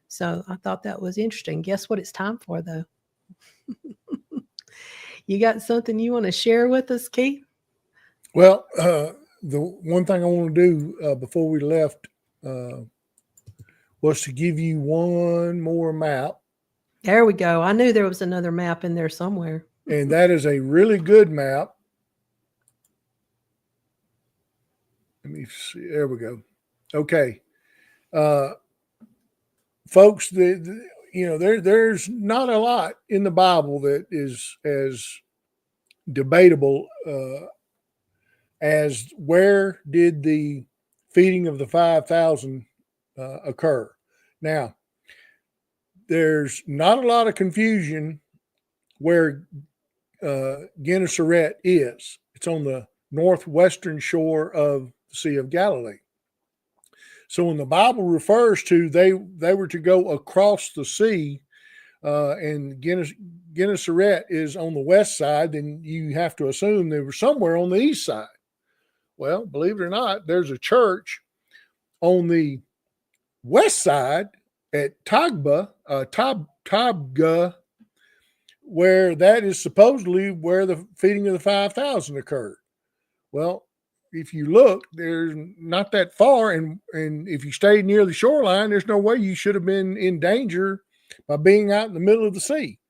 So I thought that was interesting. Guess what it's time for, though? You got something you want to share with us, Keith? Well, the one thing I want to do before we left was to give you one more map. There we go. I knew there was another map in there somewhere. And that is a really good map. Let me see. There we go. Okay. Folks, there's not a lot in the Bible that is as debatable as where did the feeding of the 5,000 occur. Now, there's not a lot of confusion where Gennesaret is. It's on the northwestern shore of the Sea of Galilee. So when the Bible refers to they were to go across the sea, and Gennesaret is on the west side, then you have to assume they were somewhere on the east side. Well, believe it or not, there's a church on the west side at Tabgha, where that is supposedly where the feeding of the 5,000 occurred. Well, if you look, there's not that far, and if you stayed near the shoreline, there's no way you should have been in danger by being out in the middle of the sea.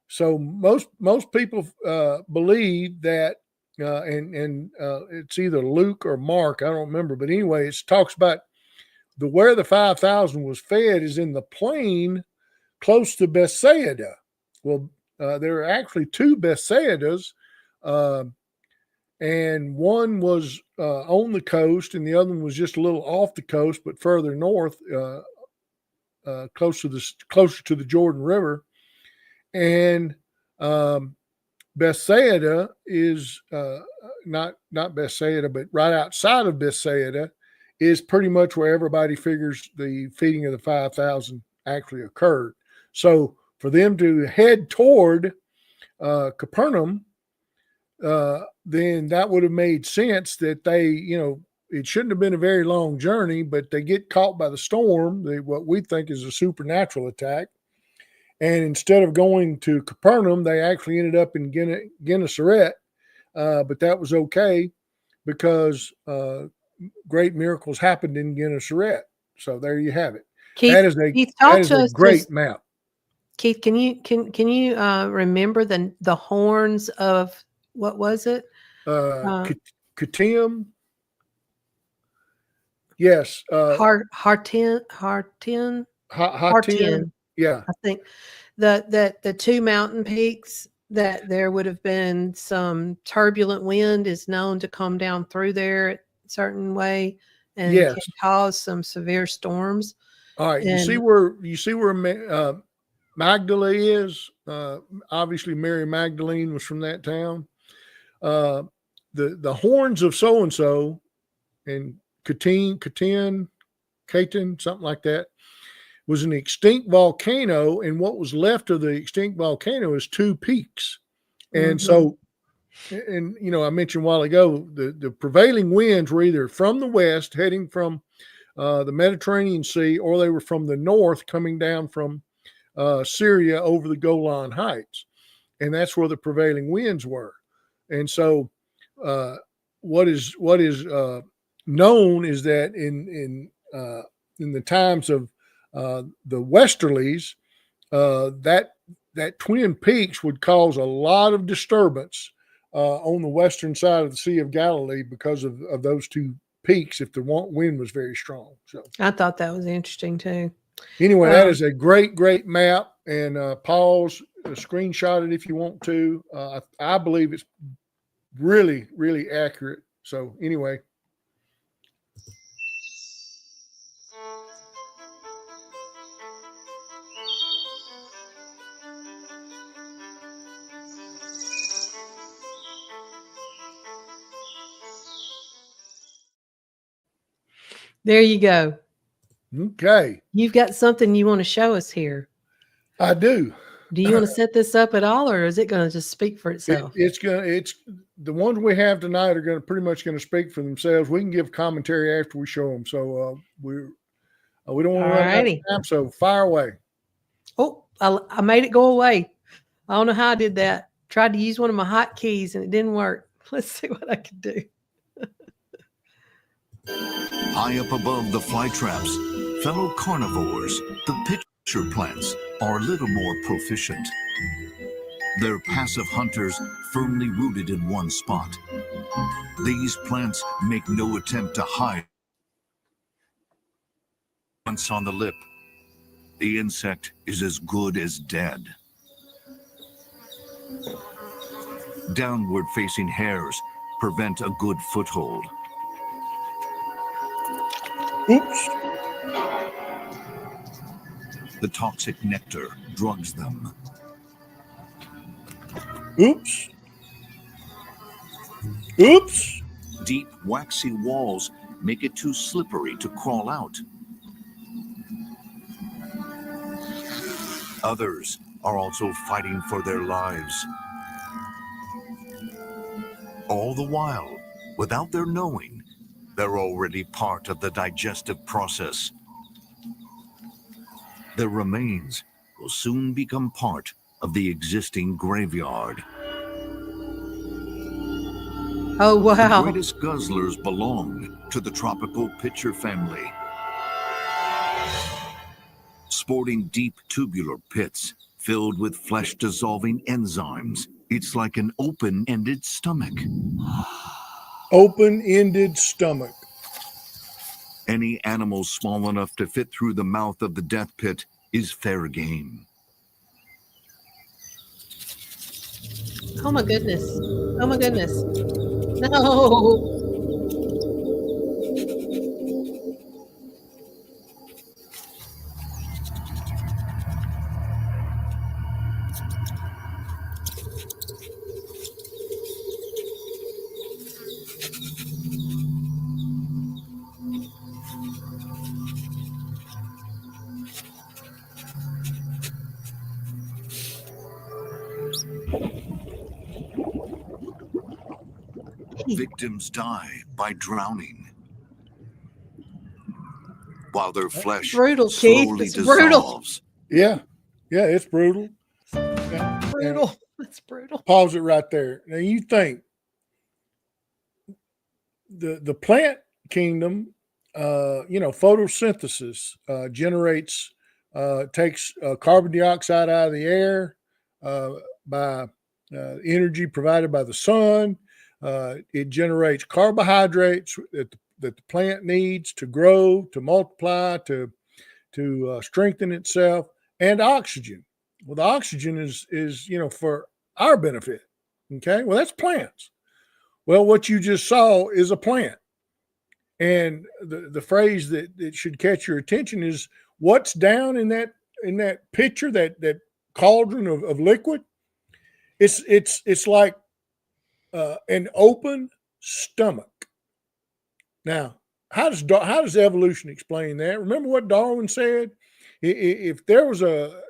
So most people believe that, and it's either Luke or Mark, I don't remember, but anyway, it talks about where the 5,000 was fed is in the plain close to Bethsaida. Well, there are actually two Bethsaidas, and one was on the coast, and the other one was just a little off the coast, but further north, closer to the Jordan River. And Bethsaida is not Bethsaida, but right outside of Bethsaida is pretty much where everybody figures the feeding of the 5,000 actually occurred. So for them to head toward Capernaum, then that would have made sense that they, it shouldn't have been a very long journey, but they get caught by the storm, what we think is a supernatural attack. And instead of going to Capernaum, they actually ended up in Gennesaret. But that was okay because great miracles happened in Gennesaret. So there you have it. Keith, That is a great map. Keith, can you remember the horns of what was it? Katium. Yes. Hartin. Yeah. I think the two mountain peaks that there would have been some turbulent wind is known to come down through there a certain way and yes. can cause some severe storms. All right. You see where Magdala is? Obviously Mary Magdalene was from that town. The horns of so-and-so and Catan, something like that, was an extinct volcano, and what was left of the extinct volcano is two peaks. And so, and I mentioned a while ago, the prevailing winds were either from the west heading from the Mediterranean Sea, or they were from the north coming down from Syria over the Golan Heights. And that's where the prevailing winds were. And so what is known is that in the times of the westerlies, that Twin Peaks would cause a lot of disturbance on the western side of the Sea of Galilee because of those two peaks if the wind was very strong. So I thought that was interesting too. Anyway, that is a great map, and pause, screenshot it if you want to. I believe it's really, really accurate. So anyway. There you go. Okay. You've got something you want to show us here. I do. Do you want to set this up at all, or is it going to just speak for itself? It's the ones we have tonight are pretty much going to speak for themselves. We can give commentary after we show them. So we don't want to run out of time. So fire away. Oh, I made it go away. I don't know how I did that. Tried to use one of my hotkeys and it didn't work. Let's see what I can do. High up above the flytraps, fellow carnivores, the pitcher plants, are a little more proficient. They're passive hunters firmly rooted in one spot. These plants make no attempt to hide. Once on the lip, the insect is as good as dead. Downward-facing hairs prevent a good foothold. Oops. The toxic nectar drugs them. Oops. Oops. Deep, waxy walls make it too slippery to crawl out. Others are also fighting for their lives. All the while, without their knowing, they're already part of the digestive process. Their remains will soon become part of the existing graveyard. Oh, wow. The greatest guzzlers belong to the tropical pitcher family. Sporting deep tubular pits filled with flesh-dissolving enzymes, it's like an open-ended stomach. Open-ended stomach. Any animal small enough to fit through the mouth of the death pit is fair game. Oh my goodness. Oh my goodness. No. Victims die by drowning, while their flesh brutal, Keith. slowly It's brutal. dissolves. Yeah, it's brutal. Yeah. Brutal. That's brutal. Pause it right there. Now you think the plant kingdom, photosynthesis generates, takes carbon dioxide out of the air by energy provided by the sun. It generates carbohydrates that the plant needs to grow, to multiply, to strengthen itself, and oxygen. Well, the oxygen is for our benefit. Okay, well that's plants. Well, what you just saw is a plant. And the phrase that should catch your attention is what's down in that pitcher, that cauldron of liquid. It's like an open stomach. Now, how does evolution explain that? Remember what Darwin said? If there was the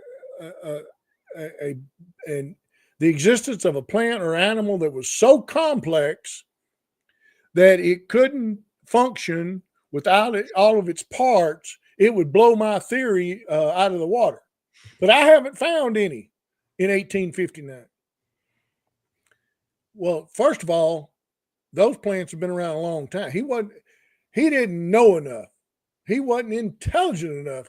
existence of a plant or animal that was so complex that it couldn't function without all of its parts, it would blow my theory out of the water. But I haven't found any in 1859. Well, first of all, those plants have been around a long time. He didn't know enough. He wasn't intelligent enough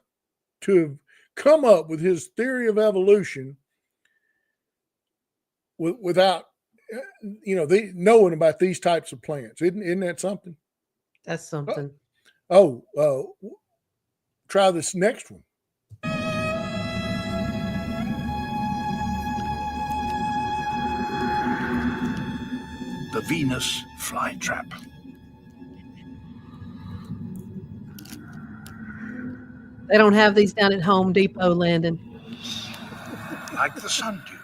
to have come up with his theory of evolution without knowing about these types of plants. Isn't that something? That's something. Try this next one. The Venus flytrap. They don't have these down at Home Depot, Landon. Like the sundew,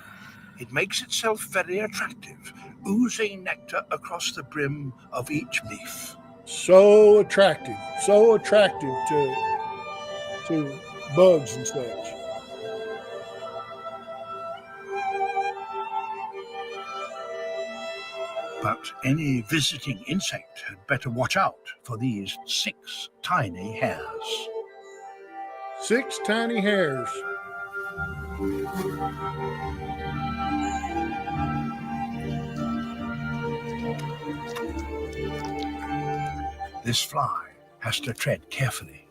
it makes itself very attractive, oozing nectar across the brim of each leaf. So attractive to bugs and such. But any visiting insect had better watch out for these 6 tiny hairs. 6 tiny hairs. This fly has to tread carefully.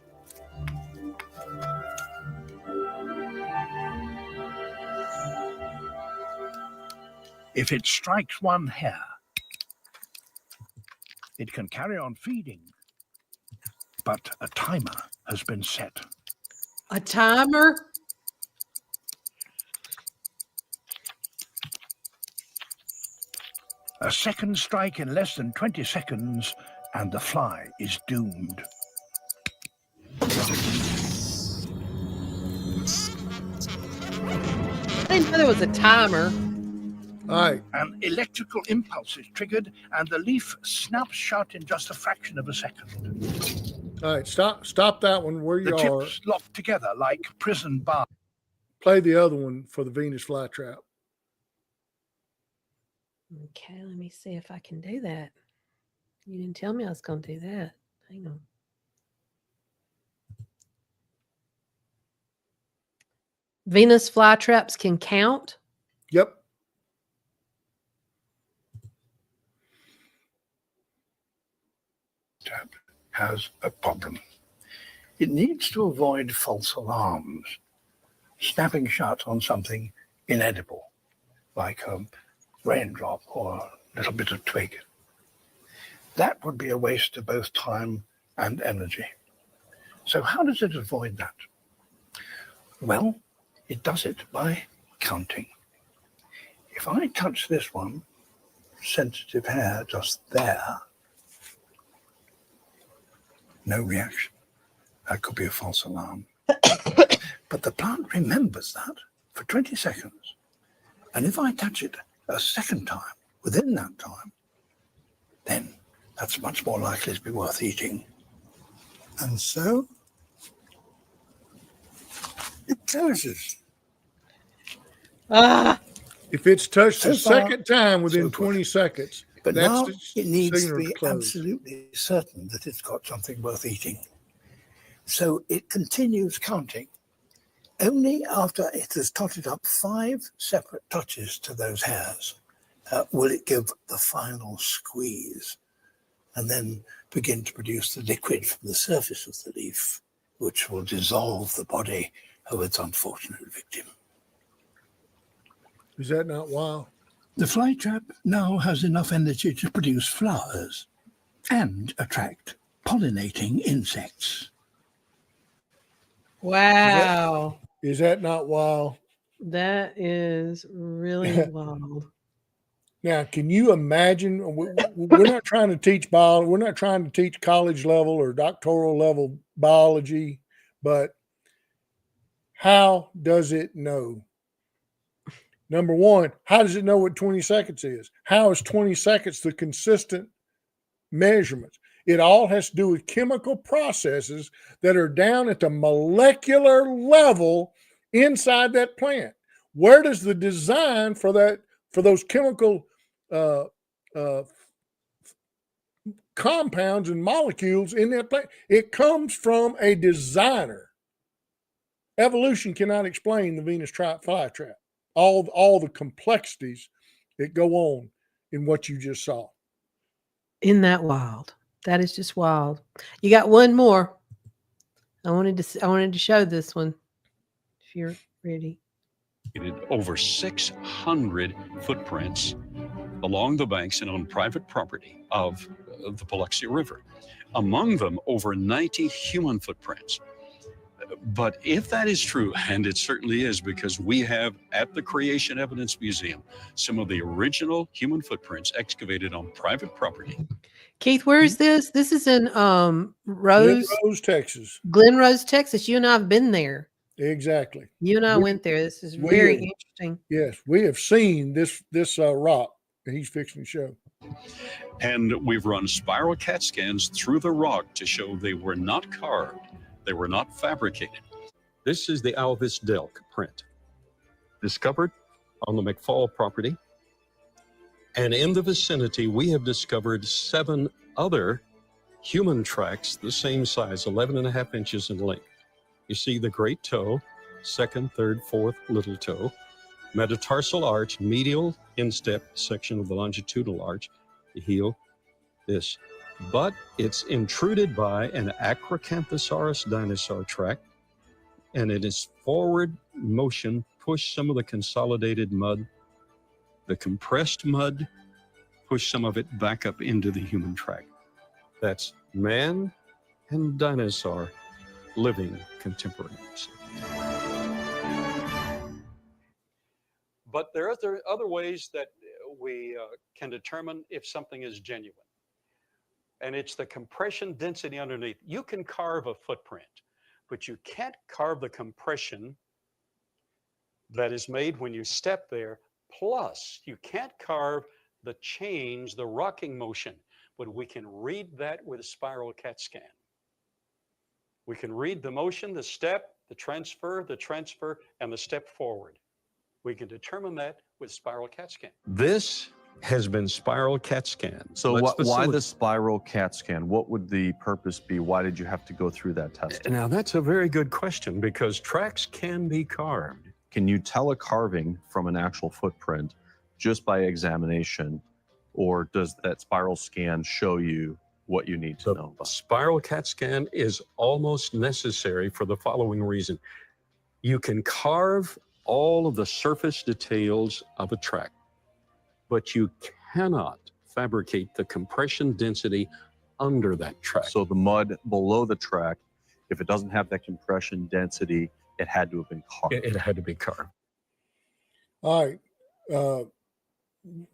If it strikes one hair, it can carry on feeding, but a timer has been set. A timer? A second strike in less than 20 seconds, and the fly is doomed. I didn't know there was a timer. All right. An electrical impulse is triggered, and the leaf snaps shut in just a fraction of a second. All right. Stop that one where you The are. tips lock together like prison bars. Play the other one for the Venus flytrap. Okay, let me see if I can do that. You didn't tell me I was going to do that. Hang on. Venus flytraps can count? Yep. Has a problem. It needs to avoid false alarms, snapping shut on something inedible, like a raindrop or a little bit of twig. That would be a waste of both time and energy. So how does it avoid that? Well, it does it by counting. If I touch this one, sensitive hair just there, no reaction. That could be a false alarm. But the plant remembers that for 20 seconds. And if I touch it a second time within that time, then that's much more likely to be worth eating. And so it closes. Ah, If it's touched So a far, second time within so good. 20 seconds, But that's now the it needs to signal be close. absolutely certain that it's got something worth eating. So it continues counting. Only after it has totted up 5 separate touches to those hairs will it give the final squeeze and then begin to produce the liquid from the surface of the leaf, which will dissolve the body of its unfortunate victim. Is that not wild? The flytrap now has enough energy to produce flowers and attract pollinating insects. Wow. Is that not wild? That is really wild. Now, can you imagine? We're not trying to teach biology. We're not trying to teach college level or doctoral level biology, but how does it know? Number one, how does it know what 20 seconds is? How is 20 seconds the consistent measurements? It all has to do with chemical processes that are down at the molecular level inside that plant. Where does the design for those chemical compounds and molecules in that plant? It comes from a designer. Evolution cannot explain the Venus flytrap. All the complexities that go on in what you just saw. Isn't that wild? That is just wild. You got one more. I wanted to show this one. If you're ready. Over 600 footprints along the banks and on private property of the Biloxi River. Among them, over 90 human footprints. But if that is true, and it certainly is, because we have at the Creation Evidence Museum some of the original human footprints excavated on private property. Keith, where is this? This is in Rose, Texas. Glen Rose, Texas. You and I have been there. Exactly. You and I went there. This is very interesting. Yes, we have seen this rock that he's fixing to show. And we've run spiral CAT scans through the rock to show they were not carved. They were not fabricated. This is the Alvis Delk print, discovered on the McFall property. And in the vicinity, we have discovered 7 other human tracks the same size, 11.5 inches in length. You see the great toe, second, third, fourth little toe, metatarsal arch, medial instep section of the longitudinal arch, the heel, this. But it's intruded by an Acrocanthosaurus dinosaur track, and it is forward motion, push some of the consolidated mud, the compressed mud, push some of it back up into the human track. That's man and dinosaur living contemporaneously. But there are other ways that we can determine if something is genuine. And it's the compression density underneath. You can carve a footprint, but you can't carve the compression that is made when you step there. Plus, you can't carve the change, the rocking motion, but we can read that with a spiral CAT scan. We can read the motion, the step, the transfer, and the step forward. We can determine that with spiral CAT scan. This has been spiral CAT scan. So why the spiral CAT scan? What would the purpose be? Why did you have to go through that test? Now, that's a very good question, because tracks can be carved. Can you tell a carving from an actual footprint just by examination, or does that spiral scan show you what you need to know? A spiral CAT scan is almost necessary for the following reason. You can carve all of the surface details of a track, but you cannot fabricate the compression density under that track. So the mud below the track, if it doesn't have that compression density, it had to have been carved. It had to be carved. All right.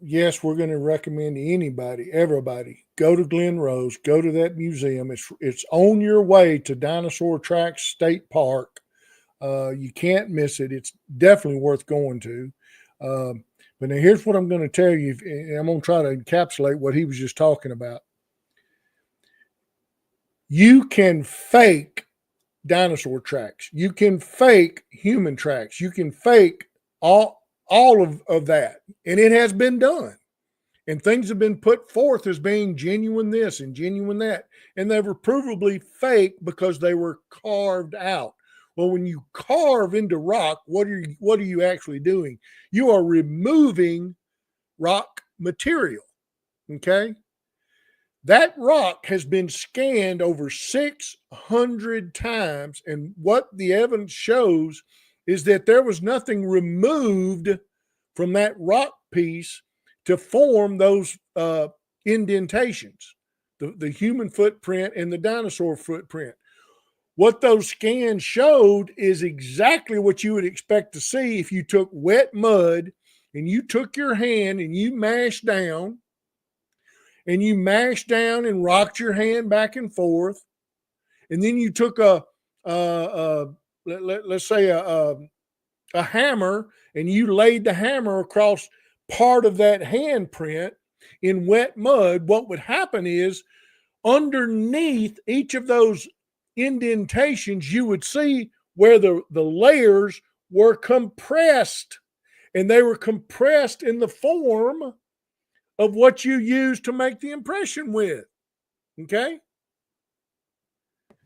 Yes, we're going to recommend to everybody, go to Glen Rose, go to that museum. It's on your way to Dinosaur Tracks State Park. You can't miss it. It's definitely worth going to. But now here's what I'm going to tell you, and I'm going to try to encapsulate what he was just talking about. You can fake dinosaur tracks. You can fake human tracks. You can fake all of that. And it has been done. And things have been put forth as being genuine this and genuine that. And they were provably fake because they were carved out. Well, when you carve into rock, what are you actually doing? You are removing rock material. Okay? That rock has been scanned over 600 times. And what the evidence shows is that there was nothing removed from that rock piece to form those indentations, the human footprint and the dinosaur footprint. What those scans showed is exactly what you would expect to see if you took wet mud and you took your hand and you mashed down and rocked your hand back and forth. And then you took let's say a hammer and you laid the hammer across part of that handprint in wet mud. What would happen is underneath each of those indentations, you would see where the layers were compressed, and they were compressed in the form of what you use to make the impression with. Okay?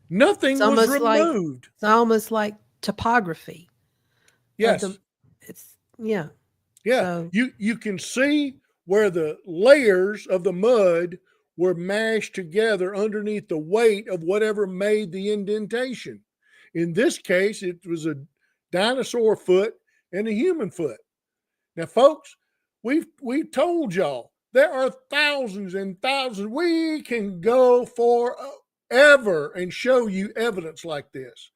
Nothing was removed. It's almost like topography. Yes. Yeah. So, you can see where the layers of the mud were mashed together underneath the weight of whatever made the indentation. In this case, it was a dinosaur foot and a human foot. Now, folks, we've told y'all there are thousands and thousands. We can go forever and show you evidence like this.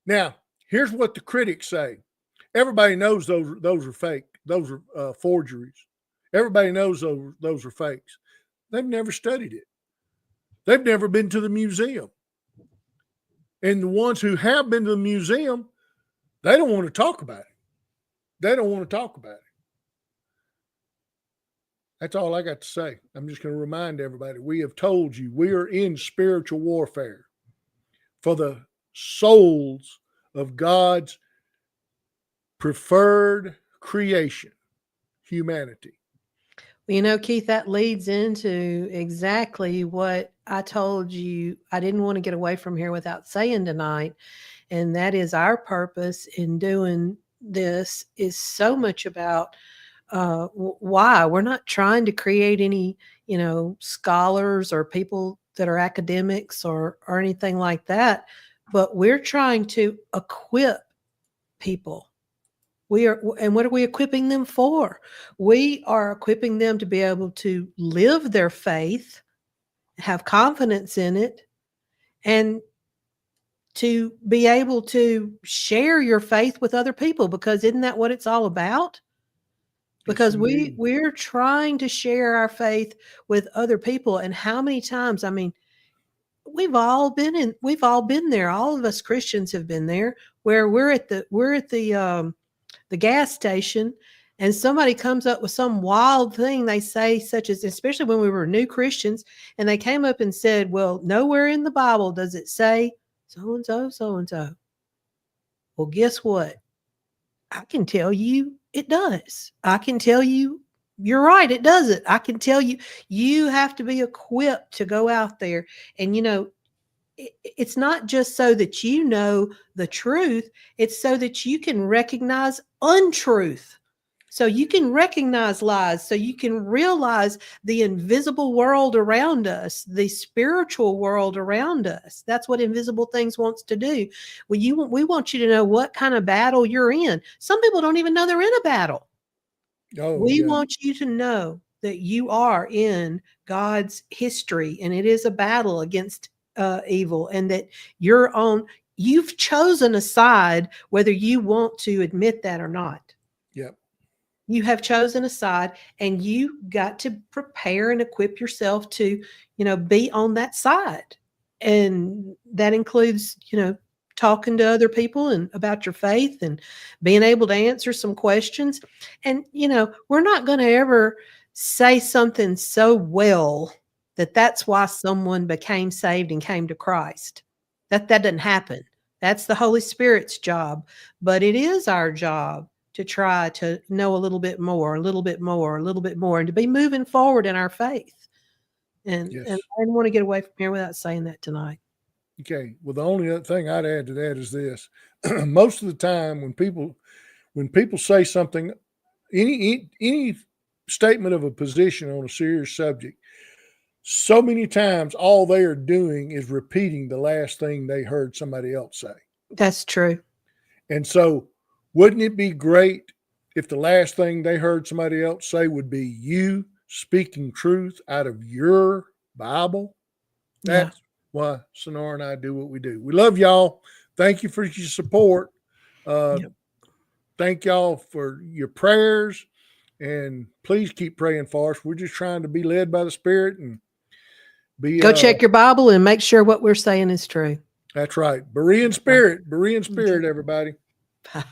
Now, here's what the critics say. Everybody knows those are fake. Those are forgeries. Everybody knows those are fakes. They've never studied it. They've never been to the museum. And the ones who have been to the museum, they don't want to talk about it. They don't want to talk about it. That's all I got to say. I'm just going to remind everybody, we have told you we are in spiritual warfare for the souls of God's preferred creation, humanity. Well, Keith, that leads into exactly what I told you I didn't want to get away from here without saying tonight. And that is our purpose in doing this is so much about why. We're not trying to create any, scholars or people that are academics or anything like that, but we're trying to equip people. And what are we equipping them for? We are equipping them to be able to live their faith, have confidence in it, and to be able to share your faith with other people, because isn't that what it's all about? Because Yes, we're trying to share our faith with other people. And how many times, we've all been there. All of us Christians have been there, where we're at the gas station and somebody comes up with some wild thing they say, such as, especially when we were new Christians, and they came up and said, well, nowhere in the Bible does it say so-and-so, so-and-so. Well, guess what? I can tell you it does. I can tell you you're right, it doesn't. I can tell you, you have to be equipped to go out there. And, it's not just so that you know the truth, it's so that you can recognize untruth. So you can recognize lies, so you can realize the invisible world around us, the spiritual world around us. That's what Invisible Things wants to do. We want you to know what kind of battle you're in. Some people don't even know they're in a battle. We want you to know that you are in God's history, and it is a battle against evil, and that you've chosen a side, whether you want to admit that or not. Yep. You have chosen a side, and you got to prepare and equip yourself to, be on that side. And that includes, talking to other people and about your faith and being able to answer some questions. And, we're not going to ever say something so well that's why someone became saved and came to Christ. That doesn't happen. That's the Holy Spirit's job. But it is our job to try to know a little bit more, a little bit more, a little bit more, and to be moving forward in our faith. And Yes. I didn't want to get away from here without saying that tonight. Okay. Well, the only other thing I'd add to that is this: most of the time, when people say something, any statement of a position on a serious subject, so many times all they are doing is repeating the last thing they heard somebody else say. That's true. And so, wouldn't it be great if the last thing they heard somebody else say would be you speaking truth out of your Bible? Yeah. That's why Sonora and I do what we do. We love y'all. Thank you for your support. Yep. Thank y'all for your prayers. And please keep praying for us. We're just trying to be led by the Spirit and be. Go check your Bible and make sure what we're saying is true. That's right. Berean spirit, everybody. Bye.